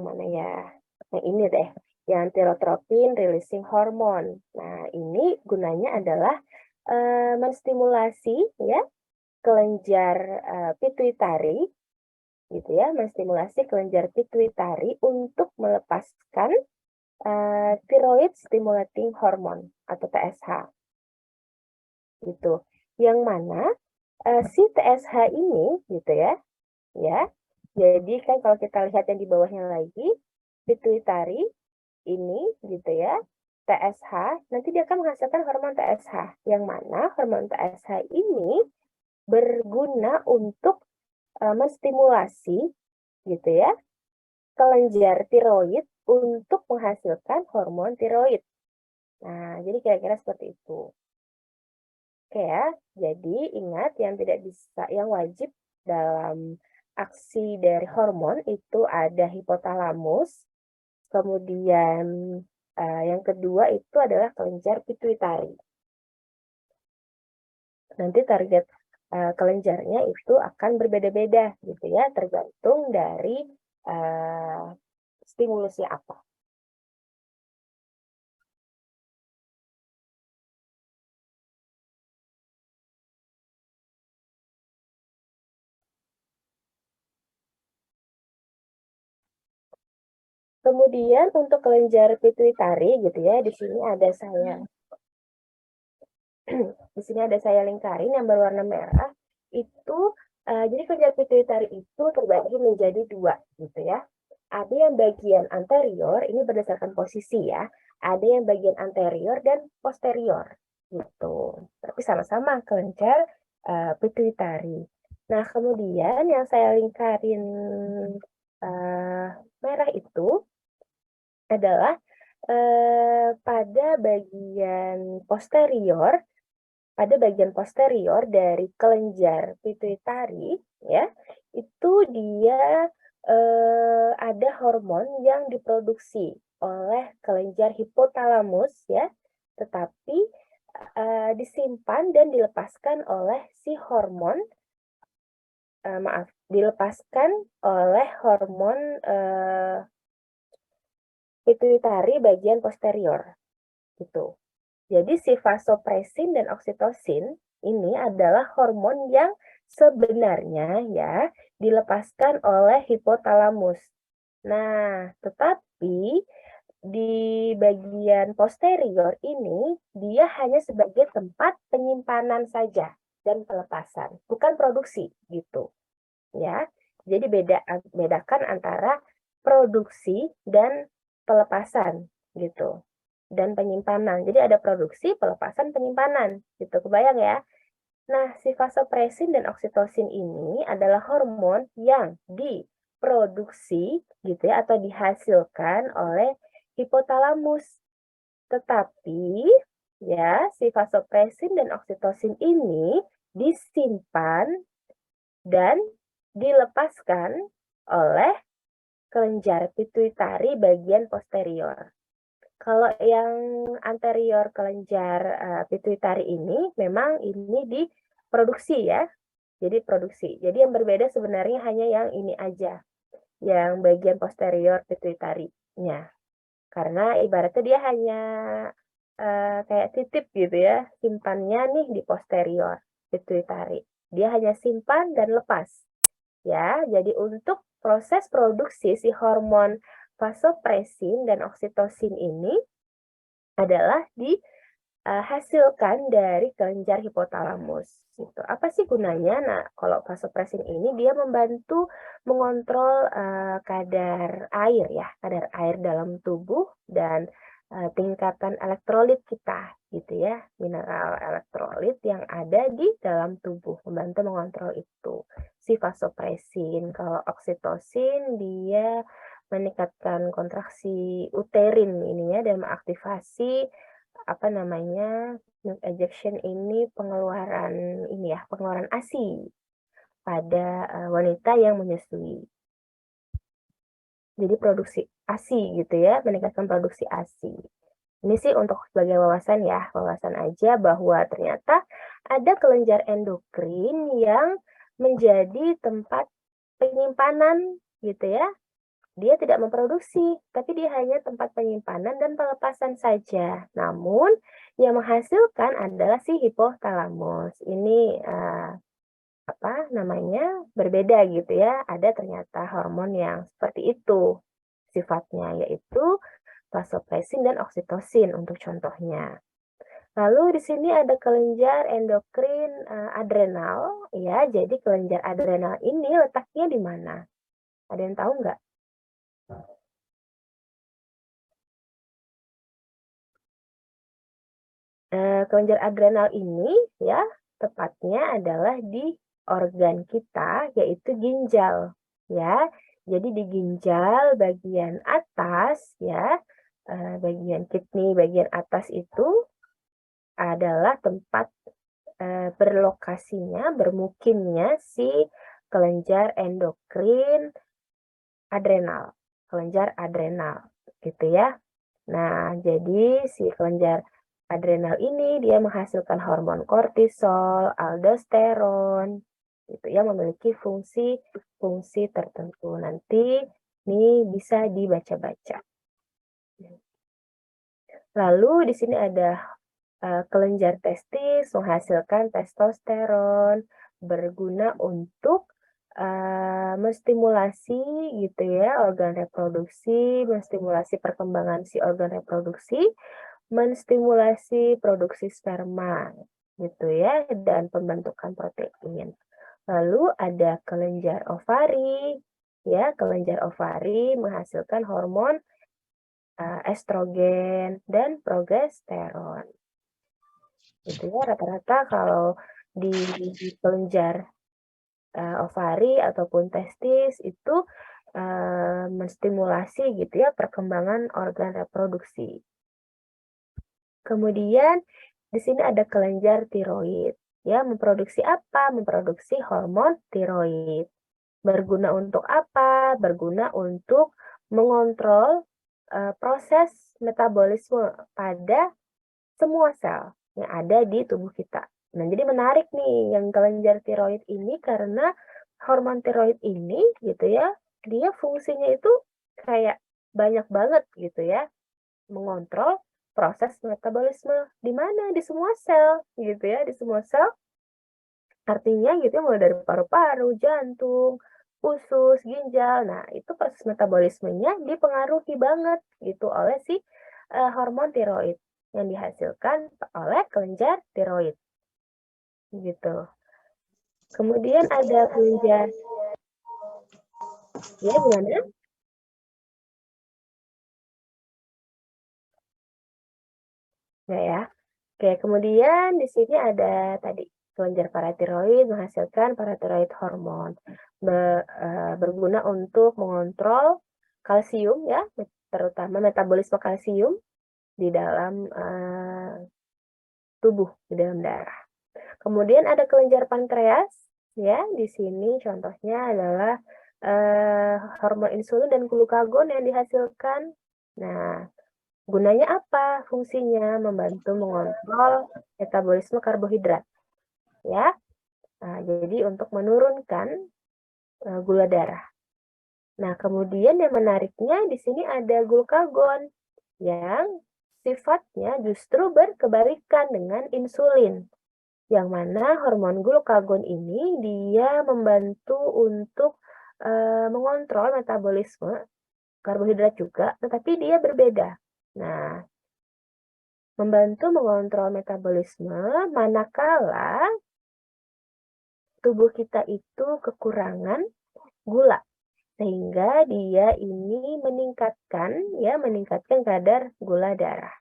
mana ya? Yang ini deh, yang tirotropin releasing hormone. Nah, ini gunanya adalah menstimulasi ya kelenjar pituitari gitu ya, menstimulasi kelenjar pituitari untuk melepaskan thyroid stimulating hormone atau TSH. Gitu. Yang mana si TSH ini gitu ya. Jadi kan kalau kita lihat yang di bawahnya lagi, pituitari ini gitu ya, TSH, nanti dia akan menghasilkan hormon TSH. Yang mana hormon TSH ini berguna untuk menstimulasi gitu ya, kelenjar tiroid untuk menghasilkan hormon tiroid. Nah, jadi kira-kira seperti itu. Oke ya, jadi ingat yang tidak bisa, yang wajib dalam aksi dari hormon itu ada hipotalamus, kemudian yang kedua itu adalah kelenjar pituitari. Nanti target kelenjarnya itu akan berbeda-beda gitu ya, tergantung dari stimulusnya apa. Kemudian untuk kelenjar pituitari gitu ya, di sini ada saya lingkarin yang berwarna merah. Itu jadi kelenjar pituitari itu terbagi menjadi dua gitu ya. Ada yang bagian anterior, ini berdasarkan posisi ya. Ada yang bagian anterior dan posterior gitu. Tapi sama-sama kelenjar pituitari. Nah, kemudian yang saya lingkarin merah itu adalah pada bagian posterior dari kelenjar pituitari ya, itu dia ada hormon yang diproduksi oleh kelenjar hipotalamus ya, tetapi disimpan dan dilepaskan oleh si hormon dilepaskan oleh hormon pituitari bagian posterior gitu. Jadi si vasopresin dan oksitosin ini adalah hormon yang sebenarnya ya dilepaskan oleh hipotalamus. Nah, tetapi di bagian posterior ini dia hanya sebagai tempat penyimpanan saja dan pelepasan, bukan produksi gitu. Ya. Jadi bedakan antara produksi dan pelepasan gitu. Dan penyimpanan. Jadi ada produksi, pelepasan, penyimpanan gitu. Kebayang ya? Nah, si vasopresin dan oksitosin ini adalah hormon yang diproduksi gitu ya atau dihasilkan oleh hipotalamus. Tetapi ya, si vasopresin dan oksitosin ini disimpan dan dilepaskan oleh kelenjar pituitari bagian posterior. Kalau yang anterior kelenjar pituitari ini memang ini diproduksi ya. Jadi produksi. Jadi yang berbeda sebenarnya hanya yang ini aja. Yang bagian posterior pituitarinya. Karena ibaratnya dia hanya kayak titip gitu ya. Simpannya nih di posterior pituitari. Dia hanya simpan dan lepas. Ya, jadi untuk proses produksi si hormon vasopresin dan oksitosin ini adalah dihasilkan dari kelenjar hipotalamus. Gitu. Apa sih gunanya? Nah, kalau vasopresin ini dia membantu mengontrol kadar air ya, kadar air dalam tubuh dan tingkatan elektrolit kita, gitu ya, mineral elektrolit yang ada di dalam tubuh, membantu mengontrol itu. Si vasopresin, kalau oksitosin dia meningkatkan kontraksi uterin ininya dan mengaktifasi apa namanya milk ejection ini pengeluaran ini ya pengeluaran ASI pada wanita yang menyusui. Jadi produksi ASI gitu ya, meningkatkan produksi ASI. Ini sih untuk sebagai wawasan ya, wawasan aja bahwa ternyata ada kelenjar endokrin yang menjadi tempat penyimpanan gitu ya. Dia tidak memproduksi, tapi dia hanya tempat penyimpanan dan pelepasan saja. Namun, yang menghasilkan adalah si hipotalamus. Ini apa namanya berbeda gitu ya. Ada ternyata hormon yang seperti itu sifatnya, yaitu vasopresin dan oksitosin untuk contohnya. Lalu di sini ada kelenjar endokrin adrenal, ya. Jadi kelenjar adrenal ini letaknya di mana? Ada yang tahu nggak? Kelenjar adrenal ini ya tepatnya adalah di organ kita yaitu ginjal ya. Jadi di ginjal bagian atas ya, bagian kidney bagian atas itu adalah tempat berlokasinya, bermukimnya si kelenjar endokrin adrenal, kelenjar adrenal gitu ya. Nah, jadi si kelenjar adrenal ini dia menghasilkan hormon kortisol, aldosteron, gitu ya, memiliki fungsi tertentu. Nanti ini bisa dibaca-baca. Lalu di sini ada kelenjar testis menghasilkan testosteron, berguna untuk menstimulasi gitu ya organ reproduksi, menstimulasi perkembangan si organ reproduksi, menstimulasi produksi sperma gitu ya dan pembentukan protein. Lalu ada kelenjar ovari ya, kelenjar ovari menghasilkan hormon estrogen dan progesteron. Gitu ya rata-rata kalau di kelenjar ovari ataupun testis itu menstimulasi gitu ya perkembangan organ reproduksi. Kemudian di sini ada kelenjar tiroid. Ya, memproduksi apa? Memproduksi hormon tiroid. Berguna untuk apa? Berguna untuk mengontrol proses metabolisme pada semua sel yang ada di tubuh kita. Nah, jadi menarik nih yang kelenjar tiroid ini karena hormon tiroid ini gitu ya, dia fungsinya itu kayak banyak banget gitu ya, mengontrol proses metabolisme di mana? Di semua sel gitu ya, di semua sel artinya gitu ya mulai dari paru-paru, jantung, usus, ginjal. Nah, itu proses metabolismenya dipengaruhi banget gitu oleh si hormon tiroid yang dihasilkan oleh kelenjar tiroid gitu. Kemudian ada kelenjar, ya gimana? Nggak ya? Oke, kemudian di sini ada tadi kelenjar paratiroid menghasilkan paratiroid hormon berguna untuk mengontrol kalsium ya, terutama metabolisme kalsium di dalam tubuh, di dalam darah. Kemudian ada kelenjar pankreas ya, di sini contohnya adalah hormon insulin dan glukagon yang dihasilkan. Nah, gunanya apa? Fungsinya membantu mengontrol metabolisme karbohidrat, ya. Nah, jadi untuk menurunkan gula darah. Nah, kemudian yang menariknya di sini ada glukagon yang sifatnya justru berkebalikan dengan insulin. Yang mana hormon glukagon ini dia membantu untuk mengontrol metabolisme karbohidrat juga, tetapi dia berbeda. Nah, membantu mengontrol metabolisme manakala tubuh kita itu kekurangan gula, sehingga dia ini meningkatkan kadar gula darah.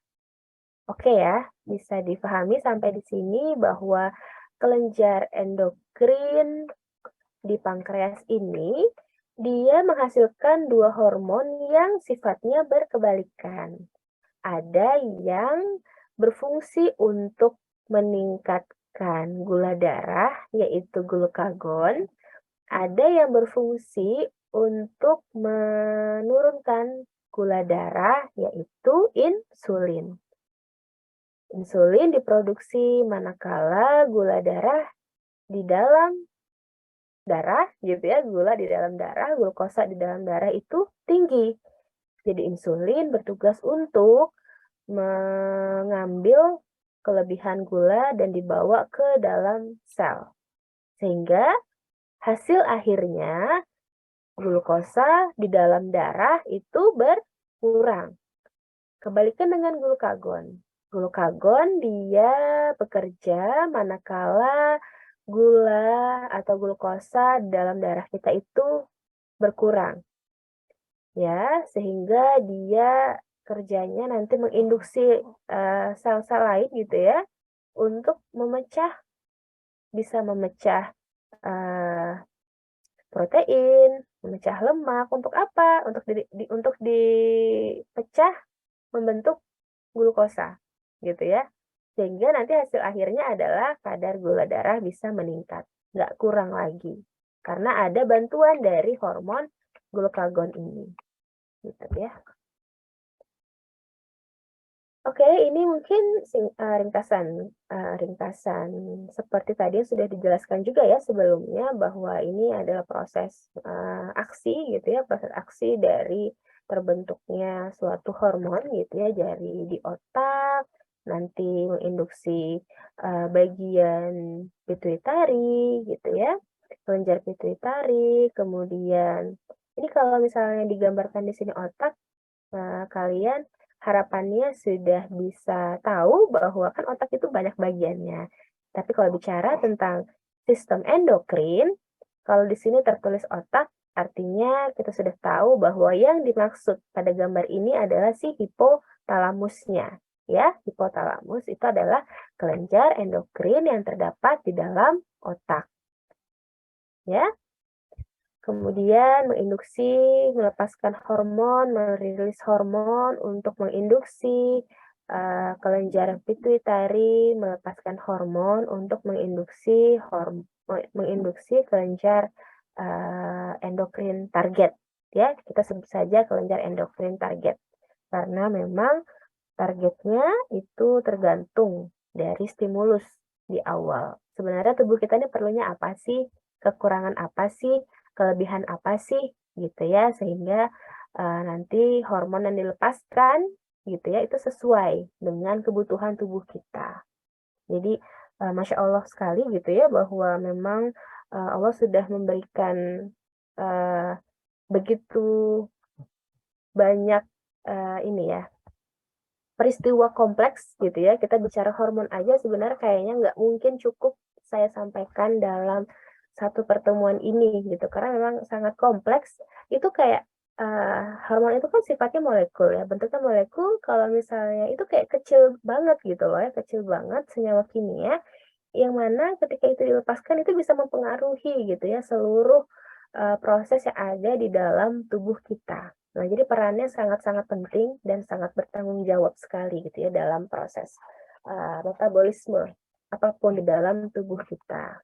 Oke ya, bisa dipahami sampai di sini bahwa kelenjar endokrin di pankreas ini dia menghasilkan dua hormon yang sifatnya berkebalikan. Ada yang berfungsi untuk meningkatkan gula darah, yaitu glukagon. Ada yang berfungsi untuk menurunkan gula darah, yaitu insulin. Insulin diproduksi manakala gula darah di dalam darah, gitu ya, gula di dalam darah, glukosa di dalam darah itu tinggi. Jadi insulin bertugas untuk mengambil kelebihan gula dan dibawa ke dalam sel. Sehingga hasil akhirnya glukosa di dalam darah itu berkurang. Kebalikan dengan glukagon. Glukagon dia bekerja manakala gula atau glukosa dalam darah kita itu berkurang. Ya, sehingga dia kerjanya nanti menginduksi sel-sel lain gitu ya untuk bisa memecah protein, memecah lemak. Untuk apa? Untuk dipecah membentuk glukosa gitu ya. Sehingga nanti hasil akhirnya adalah kadar gula darah bisa meningkat, nggak kurang lagi. Karena ada bantuan dari hormon glukagon ini. Gitu ya. Oke, ini mungkin ringkasan seperti tadi yang sudah dijelaskan juga ya sebelumnya bahwa ini adalah proses aksi gitu ya, proses aksi dari terbentuknya suatu hormon gitu ya dari di otak, nanti menginduksi bagian pituitari gitu ya, kelenjar pituitari, kemudian ini kalau misalnya digambarkan di sini otak, kalian harapannya sudah bisa tahu bahwa kan otak itu banyak bagiannya. Tapi kalau bicara tentang sistem endokrin, kalau di sini tertulis otak, artinya kita sudah tahu bahwa yang dimaksud pada gambar ini adalah si hipotalamusnya. Ya, hipotalamus itu adalah kelenjar endokrin yang terdapat di dalam otak. Ya, kemudian melepaskan hormon, merilis hormon untuk menginduksi kelenjar pituitari, melepaskan hormon untuk menginduksi kelenjar endokrin target. Ya, kita sebut saja kelenjar endokrin target. Karena memang targetnya itu tergantung dari stimulus di awal. Sebenarnya tubuh kita ini perlunya apa sih? kekurangan apa sih, kelebihan apa sih, gitu ya, sehingga nanti hormon yang dilepaskan, gitu ya, itu sesuai dengan kebutuhan tubuh kita. Jadi, Masya Allah sekali gitu ya, bahwa memang Allah sudah memberikan eh, begitu banyak ini ya, peristiwa kompleks gitu ya. Kita bicara hormon aja sebenarnya kayaknya nggak mungkin cukup saya sampaikan dalam satu pertemuan ini gitu, karena memang sangat kompleks. Itu kayak hormon itu kan sifatnya molekul ya, bentuknya molekul. Kalau misalnya itu kayak kecil banget gitu loh ya, kecil banget senyawa kimia yang mana ketika itu dilepaskan itu bisa mempengaruhi gitu ya seluruh proses yang ada di dalam tubuh kita. Nah, jadi perannya sangat-sangat penting dan sangat bertanggung jawab sekali gitu ya dalam proses metabolisme apapun di dalam tubuh kita.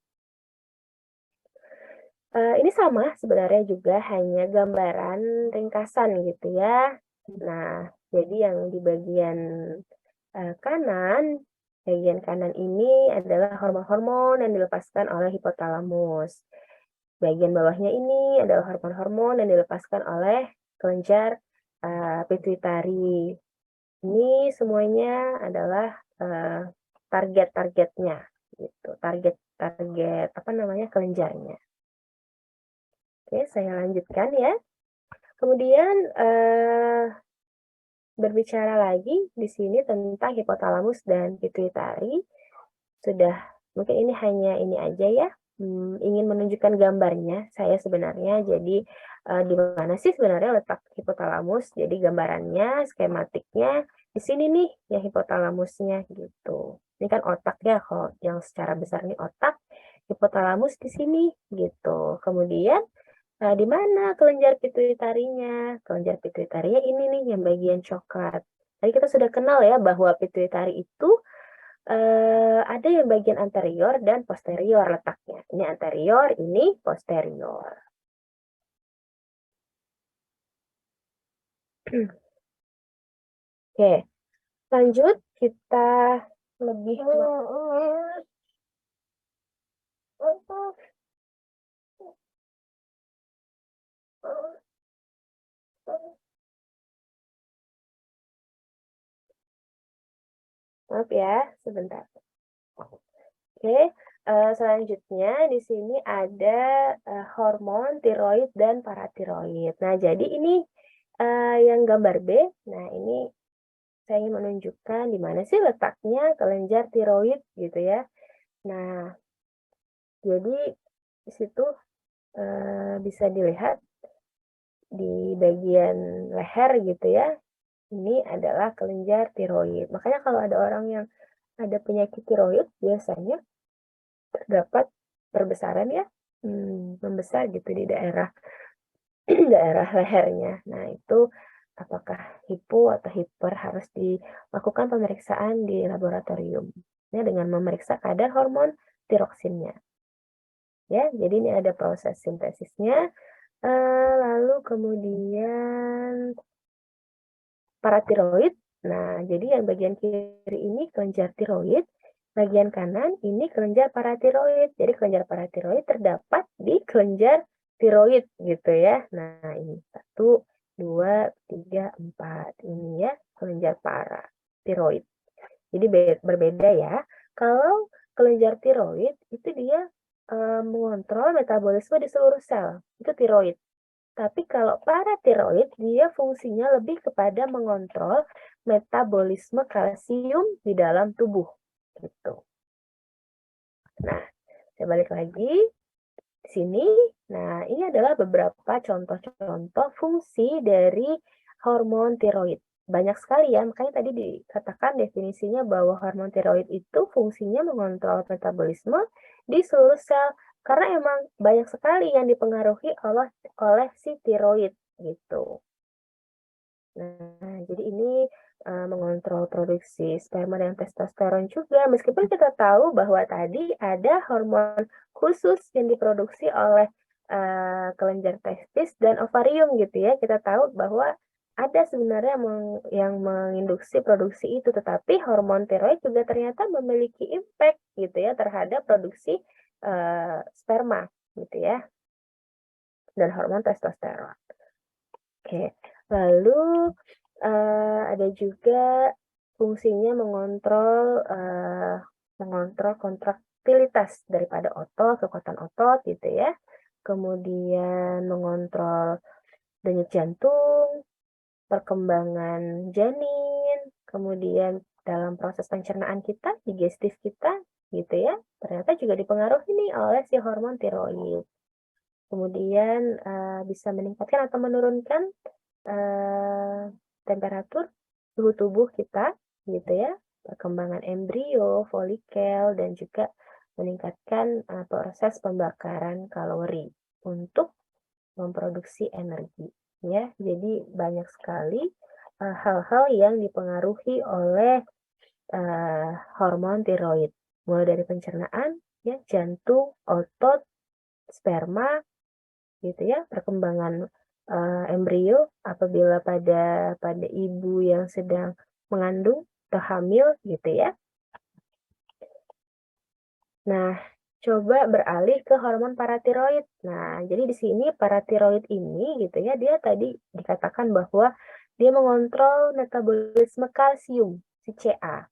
Ini sama sebenarnya juga hanya gambaran ringkasan gitu ya. Nah, jadi yang di bagian kanan, bagian kanan ini adalah hormon-hormon yang dilepaskan oleh hipotalamus. Bagian bawahnya ini adalah hormon-hormon yang dilepaskan oleh kelenjar pituitari. Ini semuanya adalah target-targetnya, gitu. Target-target apa namanya kelenjarnya. Oke, saya lanjutkan ya. Kemudian berbicara lagi di sini tentang hipotalamus dan pituitari. Sudah, mungkin ini hanya ini aja ya. Ingin menunjukkan gambarnya saya sebenarnya. Jadi di mana sih sebenarnya letak hipotalamus? Jadi gambarannya, skematiknya di sini nih ya hipotalamusnya gitu. Ini kan otak ya, kalau yang secara besar ini otak, hipotalamus di sini gitu. Kemudian di mana kelenjar pituitarinya? Kelenjar pituitarinya ini nih yang bagian coklat. Tadi kita sudah kenal ya bahwa pituitari itu ada yang bagian anterior dan posterior letaknya. Ini anterior, ini posterior. Oke, lanjut kita lebih maaf ya, sebentar. Oke, selanjutnya di sini ada hormon tiroid dan paratiroid. Nah, jadi ini yang gambar B. Nah, ini saya ingin menunjukkan di mana sih letaknya kelenjar tiroid gitu ya. Nah, jadi di situ bisa dilihat di bagian leher gitu ya. Ini adalah kelenjar tiroid. Makanya kalau ada orang yang ada penyakit tiroid, biasanya terdapat perbesaran ya, membesar gitu di daerah daerah lehernya. Nah, itu apakah hipo atau hiper harus dilakukan pemeriksaan di laboratorium ya, dengan memeriksa kadar hormon tiroksinnya. Ya, jadi ini ada proses sintesisnya. Lalu kemudian paratiroid. Nah, jadi yang bagian kiri ini kelenjar tiroid, bagian kanan ini kelenjar paratiroid. Jadi kelenjar paratiroid terdapat di kelenjar tiroid gitu ya. Nah, ini 1, 2, 3, 4. Ini ya kelenjar paratiroid. Jadi berbeda ya. Kalau kelenjar tiroid itu dia mengontrol metabolisme di seluruh sel. Itu tiroid. Tapi kalau paratiroid, dia fungsinya lebih kepada mengontrol metabolisme kalsium di dalam tubuh. Gitu. Nah, saya balik lagi di sini. Nah, ini adalah beberapa contoh-contoh fungsi dari hormon tiroid. Banyak sekali ya, makanya tadi dikatakan definisinya bahwa hormon tiroid itu fungsinya mengontrol metabolisme di seluruh sel. Karena emang banyak sekali yang dipengaruhi oleh si tiroid gitu. Nah, jadi ini mengontrol produksi sperma dan testosteron juga. Meskipun kita tahu bahwa tadi ada hormon khusus yang diproduksi oleh kelenjar testis dan ovarium gitu ya. Kita tahu bahwa ada sebenarnya yang menginduksi produksi itu, tetapi hormon tiroid juga ternyata memiliki impact gitu ya terhadap produksi sperma gitu ya, dan hormon testosteron. Oke, lalu ada juga fungsinya mengontrol kontraktilitas daripada otot, kekuatan otot gitu ya. Kemudian mengontrol denyut jantung, perkembangan janin, kemudian dalam proses pencernaan kita, digestif kita gitu ya. Ternyata juga dipengaruhi nih oleh si hormon tiroid. Kemudian bisa meningkatkan atau menurunkan temperatur suhu tubuh kita gitu ya, perkembangan embrio, folikel, dan juga meningkatkan proses pembakaran kalori untuk memproduksi energi ya. Jadi banyak sekali hal-hal yang dipengaruhi oleh hormon tiroid, mulai dari pencernaan ya, jantung, otot, sperma gitu ya, perkembangan embrio apabila pada ibu yang sedang mengandung atau hamil gitu ya. Nah, coba beralih ke hormon paratiroid. Nah, jadi di sini paratiroid ini gitu ya, dia tadi dikatakan bahwa dia mengontrol metabolisme kalsium, si Ca.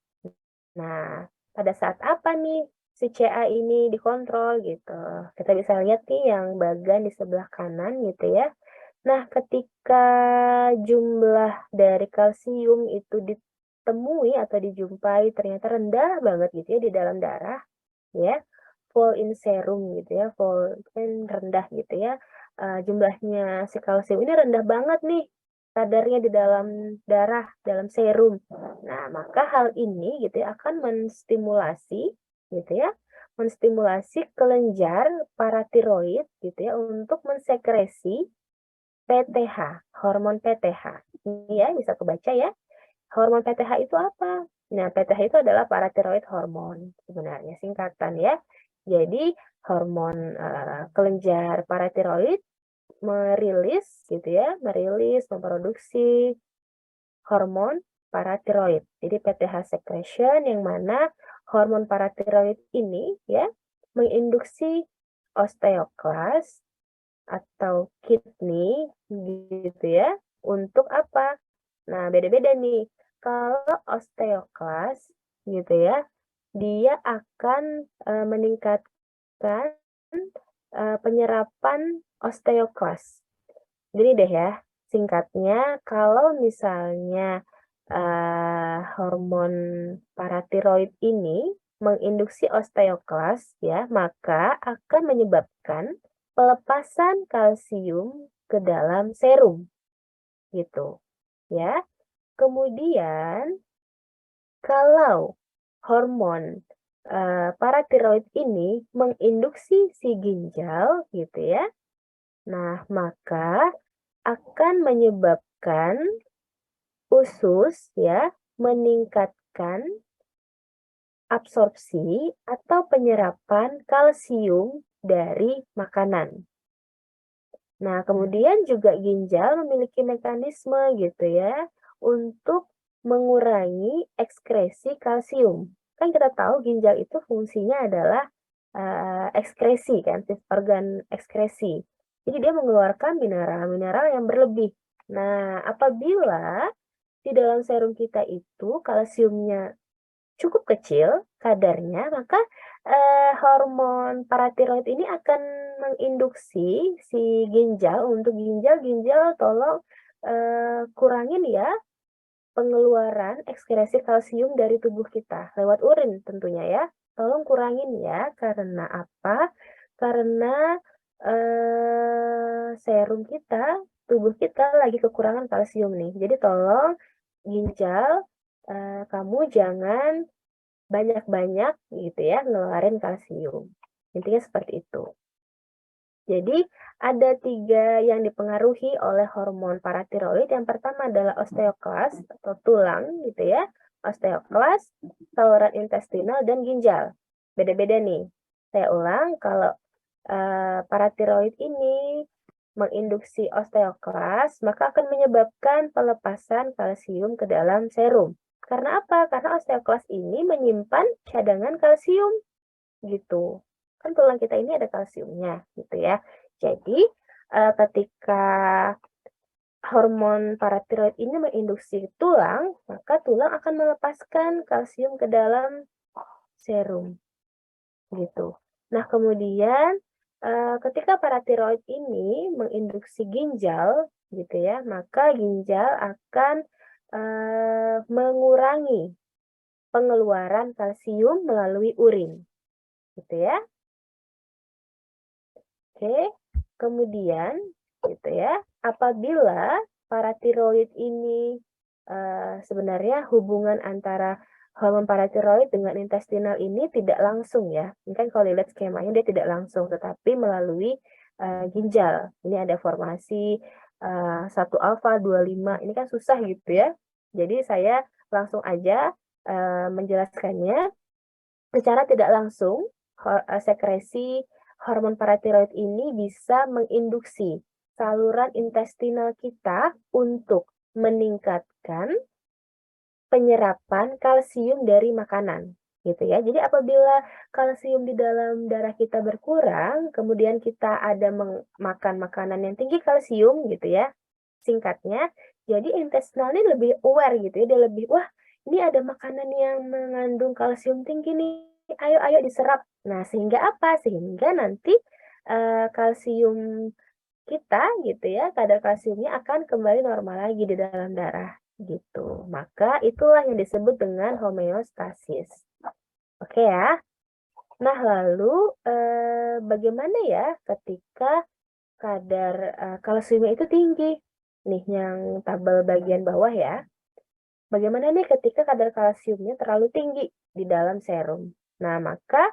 Nah, pada saat apa nih si Ca ini dikontrol gitu? Kita bisa lihat nih yang bagian di sebelah kanan gitu ya. Nah, ketika jumlah dari kalsium itu ditemui atau dijumpai ternyata rendah banget gitu ya di dalam darah, ya, fall in serum gitu ya, fall kan rendah gitu ya, jumlahnya si kalsium ini rendah banget nih kadarnya di dalam darah, dalam serum. Nah, maka hal ini gitu ya akan menstimulasi gitu ya, menstimulasi kelenjar paratiroid gitu ya untuk mensekresi PTH, hormon PTH. Ini ya bisa kebaca ya. Hormon PTH itu apa? Nah, PTH itu adalah paratiroid hormon sebenarnya singkatan ya. Jadi hormon kelenjar paratiroid merilis gitu ya, memproduksi hormon paratiroid. Jadi PTH secretion yang mana hormon paratiroid ini ya menginduksi osteoklas atau kidney gitu ya. Untuk apa? Nah, beda-beda nih. Kalau osteoklas gitu ya, dia akan meningkatkan penyerapan osteoklas. Jadi deh ya, singkatnya kalau misalnya hormon paratiroid ini menginduksi osteoklas ya, maka akan menyebabkan pelepasan kalsium ke dalam serum gitu ya. Kemudian kalau hormon paratiroid ini menginduksi si ginjal gitu ya. Nah, maka akan menyebabkan usus ya meningkatkan absorpsi atau penyerapan kalsium dari makanan. Nah, kemudian juga ginjal memiliki mekanisme gitu ya untuk mengurangi ekskresi kalsium. Kan kita tahu ginjal itu fungsinya adalah ekskresi kan, organ ekskresi. Jadi dia mengeluarkan mineral-mineral yang berlebih. Nah, apabila di dalam serum kita itu kalsiumnya cukup kecil kadarnya, maka hormon paratiroid ini akan menginduksi si ginjal untuk ginjal tolong kurangin ya pengeluaran ekskresi kalsium dari tubuh kita lewat urin tentunya ya. Tolong kurangin ya, karena apa? Karena serum kita, tubuh kita lagi kekurangan kalsium nih. Jadi tolong ginjal kamu jangan banyak-banyak gitu ya ngeluarin kalsium. Intinya seperti itu. Jadi ada 3 yang dipengaruhi oleh hormon paratiroid. Yang pertama adalah osteoklas atau tulang gitu ya. Osteoklas, saluran intestinal, dan ginjal. Beda-beda nih. Saya ulang, kalau paratiroid ini menginduksi osteoklas, maka akan menyebabkan pelepasan kalsium ke dalam serum. Karena apa? Karena osteoklas ini menyimpan cadangan kalsium gitu. Kan tulang kita ini ada kalsiumnya gitu ya. Jadi ketika hormon paratiroid ini menginduksi tulang, maka tulang akan melepaskan kalsium ke dalam serum gitu. Nah, kemudian ketika paratiroid ini menginduksi ginjal gitu ya, maka ginjal akan mengurangi pengeluaran kalsium melalui urin gitu ya. Oke, kemudian gitu ya, apabila paratiroid ini sebenarnya hubungan antara hormon paratiroid dengan intestinal ini tidak langsung ya. Ini kan kalau dilihat skemanya dia tidak langsung, tetapi melalui ginjal. Ini ada formasi 1 alfa 25. Ini kan susah gitu ya. Jadi saya langsung aja menjelaskannya. Secara tidak langsung, sekresi hormon paratiroid ini bisa menginduksi saluran intestinal kita untuk meningkatkan penyerapan kalsium dari makanan, gitu ya. Jadi apabila kalsium di dalam darah kita berkurang, kemudian kita ada makan makanan yang tinggi kalsium, gitu ya, singkatnya, jadi intestinal ini lebih aware gitu ya, dia lebih, "Wah, ini ada makanan yang mengandung kalsium tinggi nih, ayo ayo diserap." Nah, sehingga apa? Sehingga nanti, kalsium kita gitu ya, kadar kalsiumnya akan kembali normal lagi di dalam darah, gitu. Maka itulah yang disebut dengan homeostasis. Oke ya. Nah, lalu, bagaimana ya ketika kadar, kalsiumnya itu tinggi? Nih yang tabel bagian bawah ya. Bagaimana nih ketika kadar kalsiumnya terlalu tinggi di dalam serum? Nah, maka,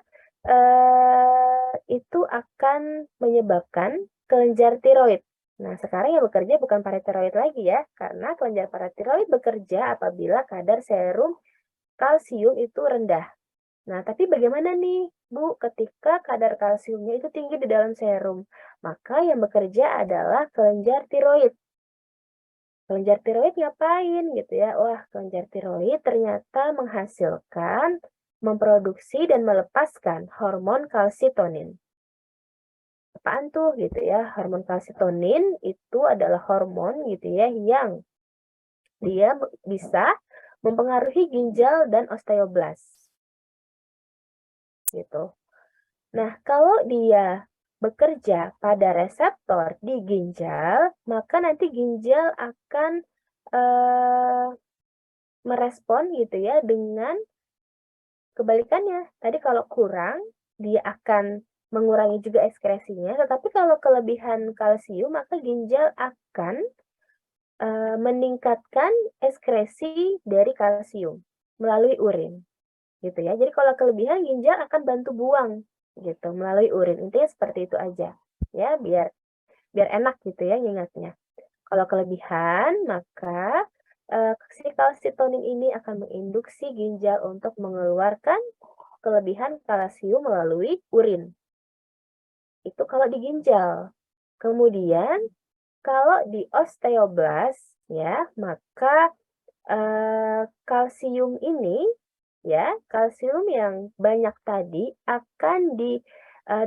itu akan menyebabkan kelenjar tiroid. Nah, sekarang yang bekerja bukan paratiroid lagi ya, karena kelenjar paratiroid bekerja apabila kadar serum kalsium itu rendah. Nah, tapi bagaimana nih, Bu, ketika kadar kalsiumnya itu tinggi di dalam serum? Maka yang bekerja adalah kelenjar tiroid. Kelenjar tiroid ngapain gitu ya? Wah, kelenjar tiroid ternyata menghasilkan, memproduksi dan melepaskan hormon kalsitonin. Apaan tuh gitu ya? Hormon kalsitonin itu adalah hormon gitu ya yang dia bisa mempengaruhi ginjal dan osteoblas gitu. Nah, kalau dia bekerja pada reseptor di ginjal, maka nanti ginjal akan eh, merespon gitu ya dengan kebalikannya. Tadi kalau kurang, dia akan mengurangi juga ekskresinya, tetapi kalau kelebihan kalsium, maka ginjal akan meningkatkan ekskresi dari kalsium melalui urin, gitu ya. Jadi kalau kelebihan, ginjal akan bantu buang gitu melalui urin. Intinya seperti itu aja, ya biar biar enak gitu ya ingatnya. Kalau kelebihan, maka si kalsitonin ini akan menginduksi ginjal untuk mengeluarkan kelebihan kalsium melalui urin. Itu kalau di ginjal. Kemudian kalau di osteoblas ya, maka kalsium ini ya, kalsium yang banyak tadi akan di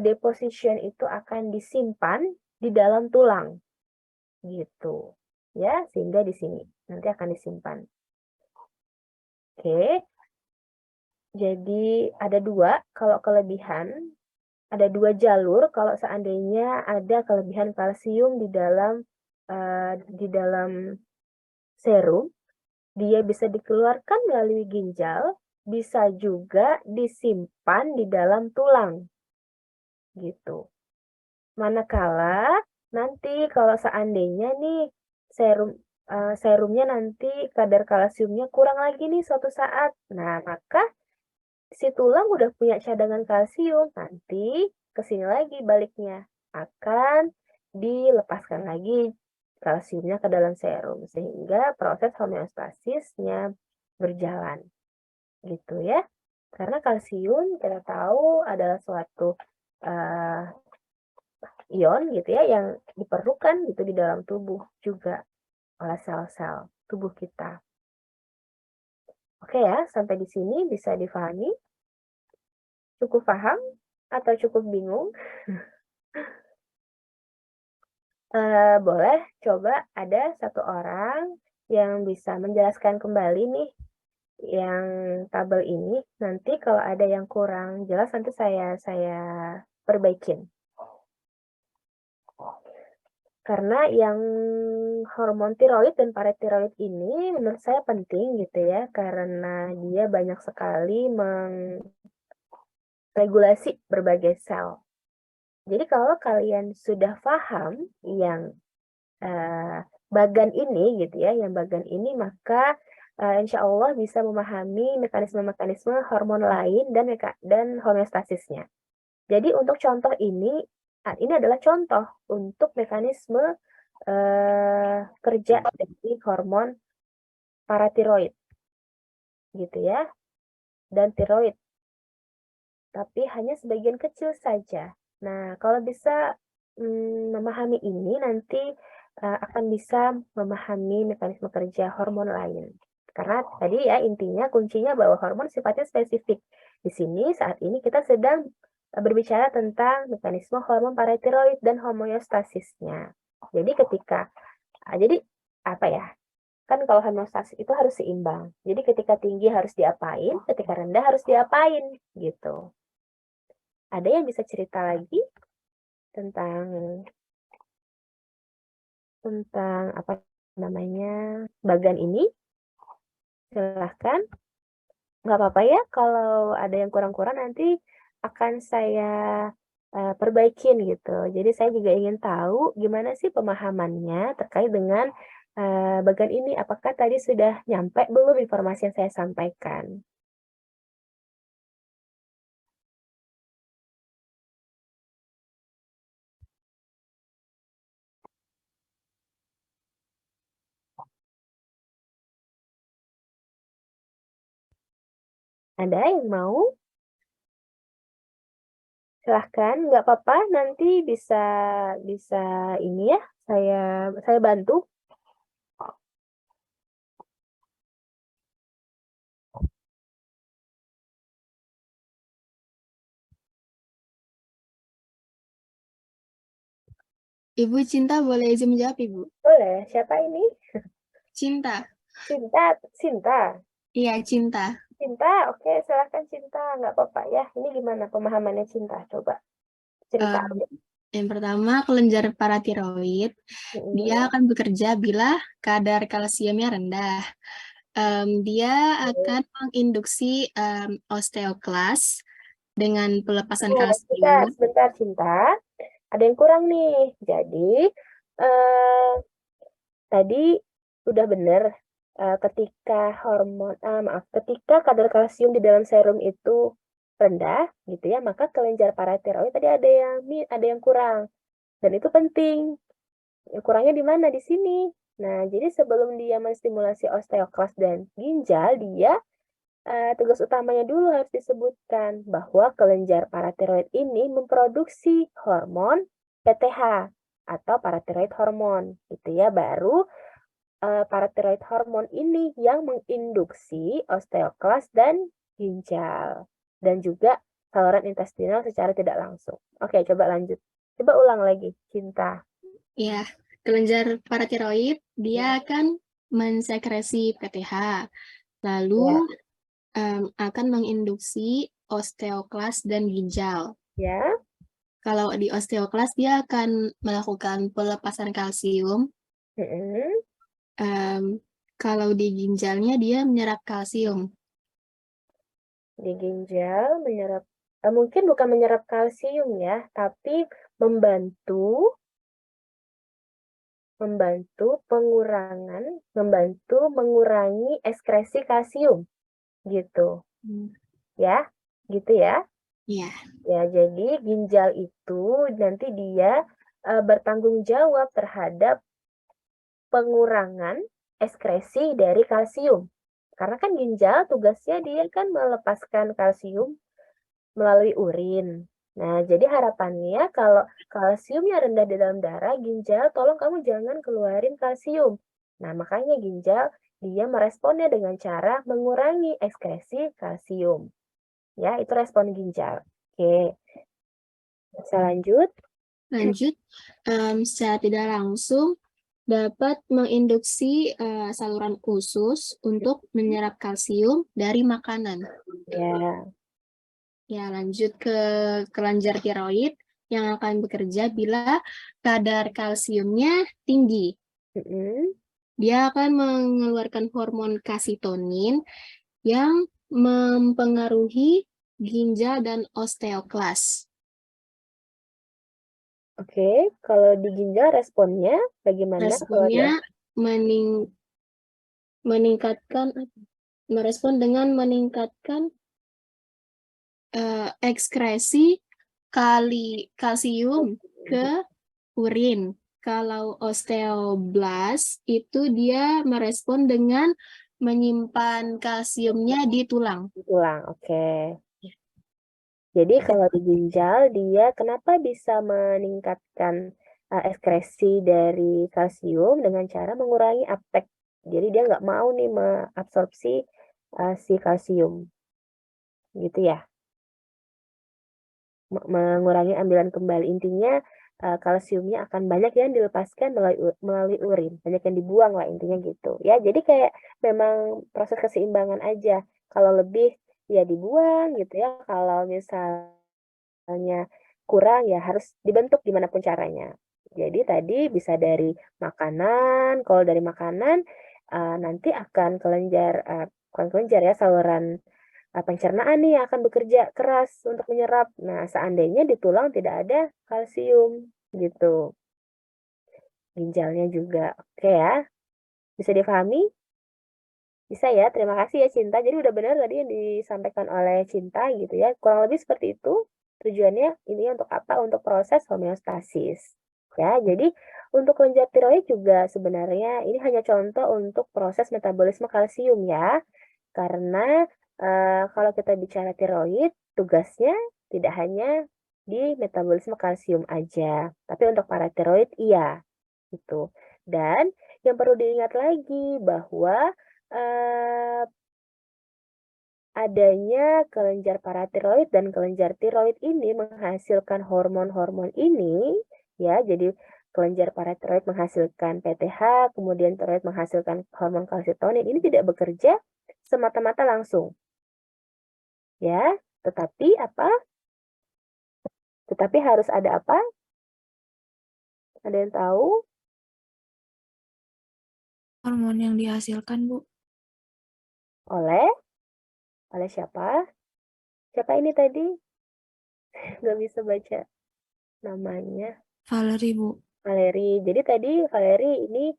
deposition itu akan disimpan di dalam tulang gitu. Ya, sehingga di sini nanti akan disimpan. Oke. Jadi ada dua kalau kelebihan, ada dua jalur kalau seandainya ada kelebihan kalsium di dalam serum, dia bisa dikeluarkan melalui ginjal, bisa juga disimpan di dalam tulang, gitu. Manakala nanti kalau seandainya nih serumnya nanti kadar kalsiumnya kurang lagi nih suatu saat, nah maka si tulang udah punya cadangan kalsium, nanti ke sini lagi baliknya, akan dilepaskan lagi kalsiumnya ke dalam serum, sehingga proses homeostasisnya berjalan, gitu ya. Karena kalsium kita tahu adalah suatu ion gitu ya, yang diperlukan gitu di dalam tubuh juga oleh sel-sel tubuh kita. Oke ya, sampai di sini bisa difahami? Cukup paham? atau cukup bingung? Boleh coba ada satu orang yang bisa menjelaskan kembali nih yang tabel ini. Nanti kalau ada yang kurang jelas nanti saya perbaikin. Karena yang hormon tiroid dan paratiroid ini menurut saya penting gitu ya, karena dia banyak sekali mengregulasi berbagai sel. Jadi kalau kalian sudah paham yang bagan ini gitu ya, yang bagan ini, maka insya Allah bisa memahami mekanisme-mekanisme hormon lain dan homeostasisnya. Jadi untuk contoh ini adalah contoh untuk mekanisme kerja dari hormon paratiroid gitu ya, dan tiroid, tapi hanya sebagian kecil saja. Nah, kalau bisa memahami ini, nanti akan bisa memahami mekanisme kerja hormon lain. Karena tadi ya intinya kuncinya bahwa hormon sifatnya spesifik. Di sini saat ini kita sedang berbicara tentang mekanisme hormon paratiroid dan homeostasisnya. Jadi jadi apa ya? Kan kalau homeostasis itu harus seimbang. Jadi ketika tinggi harus diapain, ketika rendah harus diapain gitu. Ada yang bisa cerita lagi tentang apa namanya bagan ini? Silahkan. Nggak apa-apa ya kalau ada yang kurang-kurang nanti akan saya perbaikin gitu. Jadi saya juga ingin tahu gimana sih pemahamannya terkait dengan bagan ini. Apakah tadi sudah nyampe belum informasi yang saya sampaikan? Ada yang mau? Silahkan, nggak apa-apa. Nanti bisa bisa ini ya, saya bantu. Ibu Cinta boleh izin menjawab, Ibu? Boleh. Siapa ini? Cinta. Cinta. Iya, Cinta. Cinta, oke, silahkan Cinta. Nggak apa-apa ya. Ini gimana pemahamannya Cinta? Coba cerita Em, aja. yang pertama, kelenjar paratiroid. Dia Mm-mm. akan bekerja bila kadar kalsiumnya rendah. Dia akan menginduksi osteoklas dengan pelepasan Sebentar, kalsium. sebentar Cinta. Ada yang kurang nih. Jadi, eh, tadi udah benar ketika kadar kalsium di dalam serum itu rendah gitu ya, maka kelenjar paratiroid tadi ada yang kurang. Dan itu penting. Kurangnya di mana? Di sini. Nah, jadi sebelum dia menstimulasi osteoklas dan ginjal, tugas utamanya dulu harus disebutkan bahwa kelenjar paratiroid ini memproduksi hormon PTH atau paratiroid hormon, gitu ya. Baru paratiroid hormon ini yang menginduksi osteoklas dan ginjal dan juga saluran intestinal secara tidak langsung. Oke, coba lanjut. Coba ulang lagi, Cinta. Ya, kelenjar paratiroid Ya. dia akan mensekresi PTH, Ya. lalu akan menginduksi osteoklas dan ginjal. Ya. Kalau di osteoklas dia akan melakukan pelepasan kalsium. Mm-mm. Kalau di ginjalnya dia menyerap kalsium. Di ginjal mungkin bukan menyerap kalsium ya, tapi membantu membantu mengurangi ekskresi kalsium gitu ya, gitu ya. Ya, Ya, jadi ginjal itu nanti dia bertanggung jawab terhadap pengurangan ekskresi dari kalsium. Karena kan ginjal tugasnya dia kan melepaskan kalsium melalui urin. Nah, jadi harapannya kalau kalsiumnya rendah di dalam darah, ginjal tolong kamu jangan keluarin kalsium. Nah, makanya ginjal dia meresponnya dengan cara mengurangi ekskresi kalsium. Ya, itu respon ginjal. Oke. Bisa lanjut. Lanjut, secara tidak langsung dapat menginduksi saluran usus untuk menyerap kalsium dari makanan. Ya. Ya, lanjut ke kelenjar tiroid yang akan bekerja bila kadar kalsiumnya tinggi. Dia akan mengeluarkan hormon kalsitonin yang mempengaruhi ginjal dan osteoklas. Oke, kalau di ginjal responnya bagaimana? Responnya merespon dengan meningkatkan ekskresi kalsium ke urin. Kalau osteoblast itu dia merespon dengan menyimpan kalsiumnya di tulang. Di tulang, oke. Jadi kalau di ginjal dia kenapa bisa meningkatkan ekskresi dari kalsium dengan cara mengurangi uptake. Jadi dia nggak mau nih mengabsorpsi si kalsium, gitu ya. Mengurangi ambilan kembali, intinya kalsiumnya akan banyak yang dilepaskan melalui urin, banyak yang dibuang lah intinya gitu ya. Jadi kayak memang proses keseimbangan aja, kalau lebih ya dibuang gitu ya, kalau misalnya kurang ya harus dibentuk gimana pun caranya. Jadi tadi bisa dari makanan, kalau dari makanan nanti akan bukan kelenjar ya, saluran pencernaan nih akan bekerja keras untuk menyerap. Nah, seandainya di tulang tidak ada kalsium gitu. Ginjalnya juga. Oke ya. Bisa difahami? Bisa ya. Terima kasih ya Cinta. Jadi udah benar tadi yang disampaikan oleh Cinta gitu ya. Kurang lebih seperti itu. Tujuannya ini untuk apa? Untuk proses homeostasis. Ya, jadi untuk kelenjar tiroid juga sebenarnya ini hanya contoh untuk proses metabolisme kalsium ya. Karena kalau kita bicara tiroid, tugasnya tidak hanya di metabolisme kalsium aja, tapi untuk paratiroid iya, gitu. Dan yang perlu diingat lagi bahwa eee, adanya kelenjar paratiroid dan kelenjar tiroid ini menghasilkan hormon-hormon ini, ya, jadi kelenjar paratiroid menghasilkan PTH, kemudian tiroid menghasilkan hormon kalsitonin, ini tidak bekerja semata-mata langsung. Ya, tetapi apa? Tetapi harus ada apa? Ada yang tahu? Hormon yang dihasilkan, Bu. Oleh? Oleh siapa? Siapa ini tadi? Nggak bisa baca namanya. Valerie, Bu. Valeri. Jadi tadi Valeri ini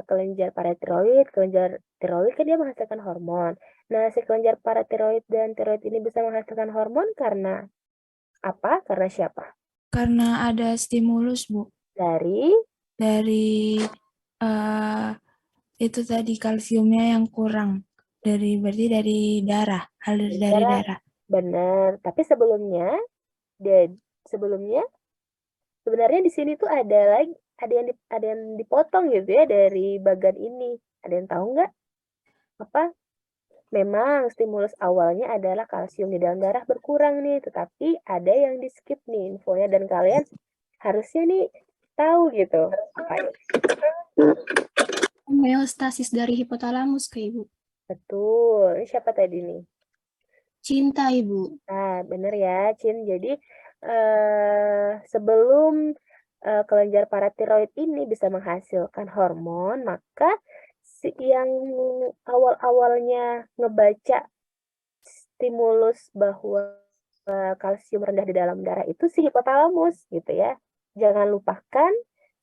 kelenjar paratiroid, kelenjar tiroid kan dia menghasilkan hormon. Nah, si kelenjar paratiroid dan tiroid ini bisa menghasilkan hormon karena apa? Karena siapa? Karena ada stimulus, Bu. Dari Itu tadi kalsiumnya yang kurang. Berarti dari darah, dari darah. darah. Benar. Tapi sebelumnya sebenarnya di sini tuh ada yang dipotong gitu ya dari bagian ini. Ada yang tahu nggak? Apa? Memang stimulus awalnya adalah kalsium di dalam darah berkurang nih, tetapi ada yang di-skip nih infonya dan kalian harusnya nih tahu gitu. Apa ya? Homeostasis dari hipotalamus ke Ibu. Betul. Ini siapa tadi nih? Cinta, Ibu. Nah, bener ya, Cin. Jadi sebelum kelenjar paratiroid ini bisa menghasilkan hormon, maka yang awal-awalnya ngebaca stimulus bahwa kalsium rendah di dalam darah itu si hipotalamus gitu ya. Jangan lupakan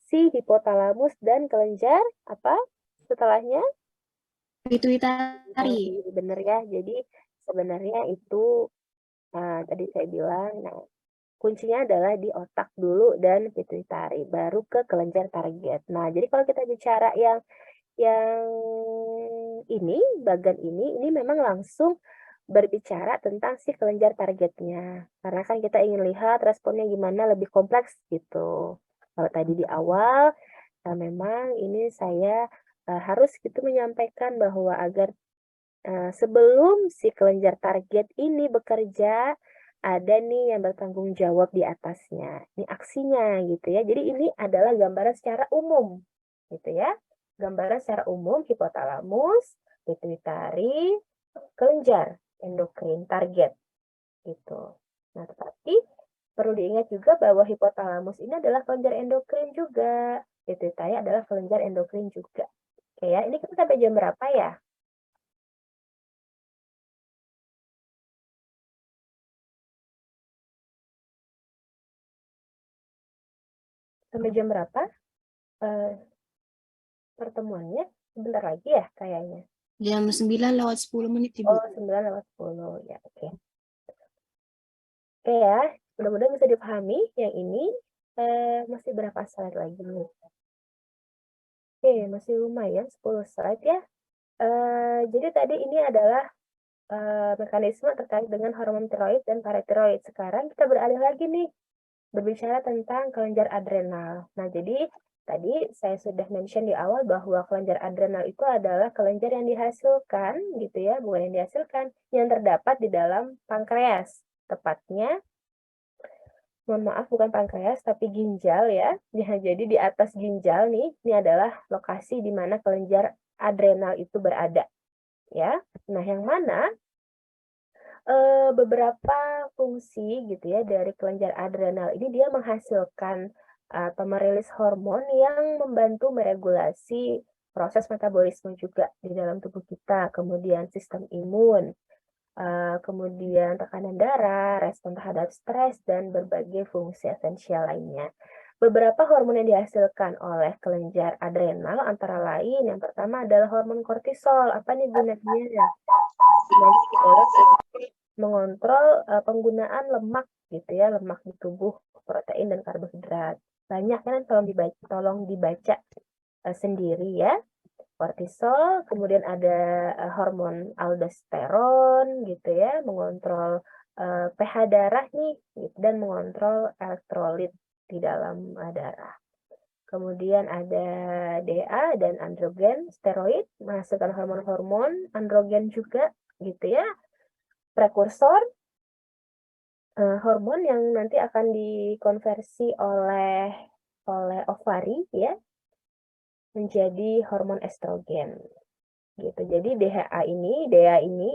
si hipotalamus dan kelenjar apa setelahnya? Pituitari. Bener ya. Jadi sebenarnya itu tadi saya bilang, nah kuncinya adalah di otak dulu dan pituitari, baru ke kelenjar target. Nah, jadi kalau kita bicara yang bagian ini memang langsung berbicara tentang si kelenjar targetnya. Karena kan kita ingin lihat responnya gimana lebih kompleks gitu. Kalau tadi di awal, memang ini saya harus gitu menyampaikan bahwa agar sebelum si kelenjar target ini bekerja, ada nih yang bertanggung jawab di atasnya. Ini aksinya gitu ya. Jadi ini adalah gambaran secara umum gitu ya. Gambaran secara umum hipotalamus, pituitari, kelenjar endokrin target gitu. Nah, tetapi perlu diingat juga bahwa hipotalamus ini adalah kelenjar endokrin juga. Pituitari adalah kelenjar endokrin juga. Oke ya, ini kita sampai jam berapa ya? Sampai jam berapa pertemuannya? Sebentar lagi ya kayaknya. Jam 9:10 Ibu. Oh, 9:10 ya, oke. Oke ya, mudah-mudahan bisa dipahami. Yang ini masih berapa slide lagi nih? Oke, masih lumayan 10 slide ya. Jadi tadi ini adalah mekanisme terkait dengan hormon tiroid dan paratiroid. Sekarang kita beralih lagi nih, berbicara tentang kelenjar adrenal. Nah, jadi tadi saya sudah mention di awal bahwa kelenjar adrenal itu adalah kelenjar yang dihasilkan, gitu ya, bukan yang dihasilkan, yang terdapat di dalam pankreas. Tepatnya, mohon maaf bukan pankreas, tapi ginjal ya. Jadi di atas ginjal nih, ini adalah lokasi di mana kelenjar adrenal itu berada. Ya, nah yang mana beberapa fungsi gitu ya dari kelenjar adrenal ini dia menghasilkan atau merilis hormon yang membantu meregulasi proses metabolisme juga di dalam tubuh kita, kemudian sistem imun, kemudian tekanan darah, respon terhadap stres, dan berbagai fungsi esensial lainnya. Beberapa hormon yang dihasilkan oleh kelenjar adrenal antara lain yang pertama adalah hormon kortisol. Apa nih gunanya? Gunanya mengontrol penggunaan lemak gitu ya, lemak di tubuh, protein dan karbohidrat. Banyak kan tolong dibaca sendiri ya. Kortisol, kemudian ada hormon aldosteron gitu ya, mengontrol pH darah nih gitu, dan mengontrol elektrolit di dalam darah. Kemudian ada DA dan androgen steroid, menghasilkan hormon-hormon androgen juga gitu ya. Prekursor hormon yang nanti akan dikonversi oleh ovari ya menjadi hormon estrogen gitu. Jadi DA ini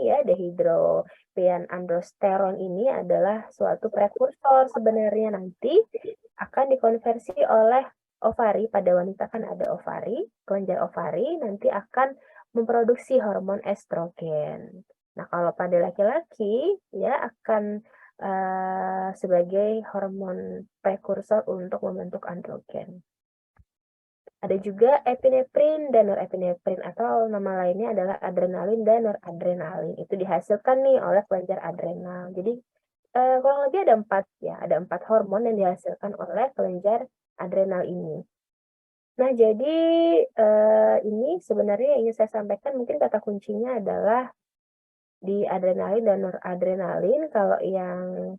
ya dehydropianandrosteron ini adalah suatu prekursor sebenarnya nanti akan dikonversi oleh ovari. Pada wanita kan ada ovari, kelenjar ovari nanti akan memproduksi hormon estrogen. Nah, kalau pada laki-laki ya akan sebagai hormon prekursor untuk membentuk androgen. Ada juga epinefrin dan norepinefrin atau nama lainnya adalah adrenalin dan noradrenalin. Itu dihasilkan nih oleh kelenjar adrenal. Jadi kurang lebih ada 4 ya, ada 4 hormon yang dihasilkan oleh kelenjar adrenal ini. Nah, jadi ini sebenarnya yang ingin saya sampaikan mungkin kata kuncinya adalah di adrenalin dan noradrenalin. Kalau yang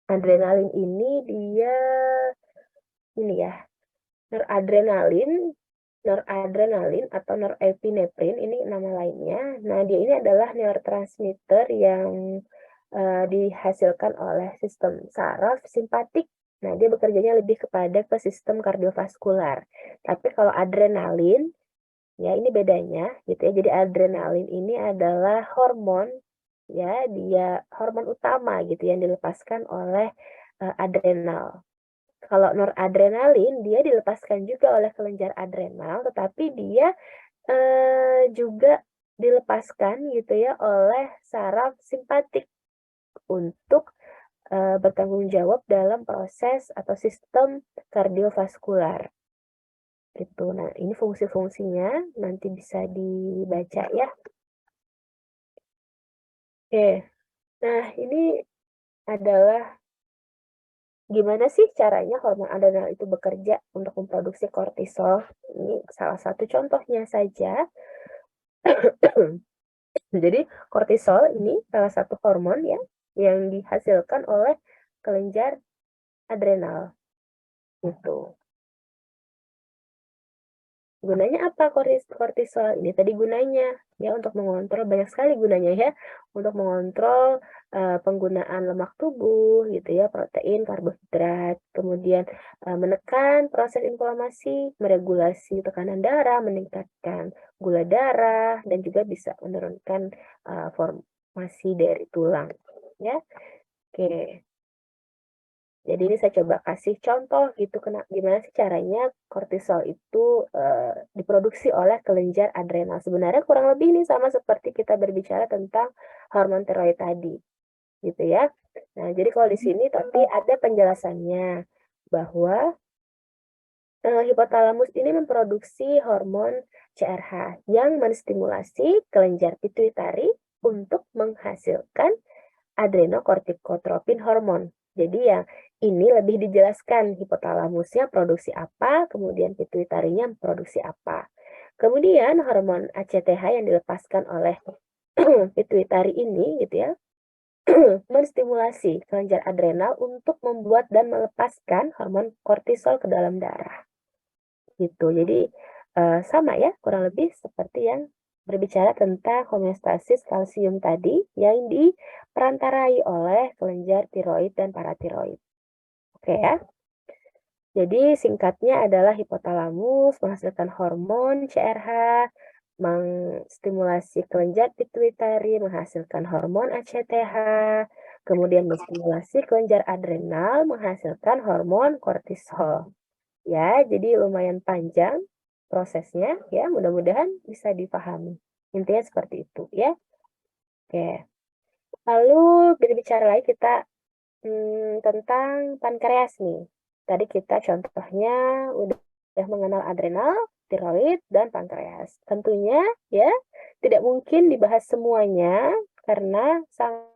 adrenalin ini dia ini ya, noradrenalin atau norepinefrin ini nama lainnya. Nah, dia ini adalah neurotransmitter yang dihasilkan oleh sistem saraf simpatik. Nah, dia bekerjanya lebih kepada ke sistem kardiovaskular. Tapi kalau adrenalin, ya ini bedanya gitu ya. Jadi adrenalin ini adalah hormon, ya dia hormon utama gitu yang dilepaskan oleh adrenal. Kalau noradrenalin dia dilepaskan juga oleh kelenjar adrenal, tetapi dia juga dilepaskan gitu ya oleh saraf simpatik untuk bertanggung jawab dalam proses atau sistem kardiovaskular. Gitu. Nah, ini fungsi-fungsinya nanti bisa dibaca ya. Oke. Nah, ini adalah gimana sih caranya hormon adrenal itu bekerja untuk memproduksi kortisol? Ini salah satu contohnya saja. Jadi kortisol ini salah satu hormon ya yang dihasilkan oleh kelenjar adrenal. Gitu. Gunanya apa kortisol? Ini tadi gunanya ya untuk mengontrol, banyak sekali gunanya ya, untuk mengontrol penggunaan lemak tubuh gitu ya, protein, karbohidrat, kemudian menekan proses inflamasi, meregulasi tekanan darah, meningkatkan gula darah, dan juga bisa menurunkan formasi dari tulang ya. Oke. Jadi ini saya coba kasih contoh gitu, gimana sih caranya kortisol itu diproduksi oleh kelenjar adrenal. Sebenarnya kurang lebih ini sama seperti kita berbicara tentang hormon tiroid tadi, gitu ya. Nah, jadi kalau di sini tapi ada penjelasannya bahwa hipotalamus ini memproduksi hormon CRH yang menstimulasi kelenjar pituitari untuk menghasilkan adrenokortikotropin hormon. Jadi ya ini lebih dijelaskan hipotalamusnya produksi apa, kemudian pituitarinya produksi apa. Kemudian hormon ACTH yang dilepaskan oleh pituitari ini gitu ya, menstimulasi kelenjar adrenal untuk membuat dan melepaskan hormon kortisol ke dalam darah. Gitu. Jadi sama ya, kurang lebih seperti yang berbicara tentang homeostasis kalsium tadi yang diperantarai oleh kelenjar tiroid dan paratiroid. Oke ya. Jadi singkatnya adalah hipotalamus menghasilkan hormon CRH, menstimulasi kelenjar pituitari menghasilkan hormon ACTH, kemudian menstimulasi kelenjar adrenal menghasilkan hormon kortisol. Ya, jadi lumayan panjang prosesnya ya, mudah-mudahan bisa dipahami. Intinya seperti itu ya. Oke. Lalu berbicara lagi kita tentang pankreas nih. Tadi kita contohnya udah mengenal adrenal, tiroid, dan pankreas. Tentunya ya tidak mungkin dibahas semuanya karena sangat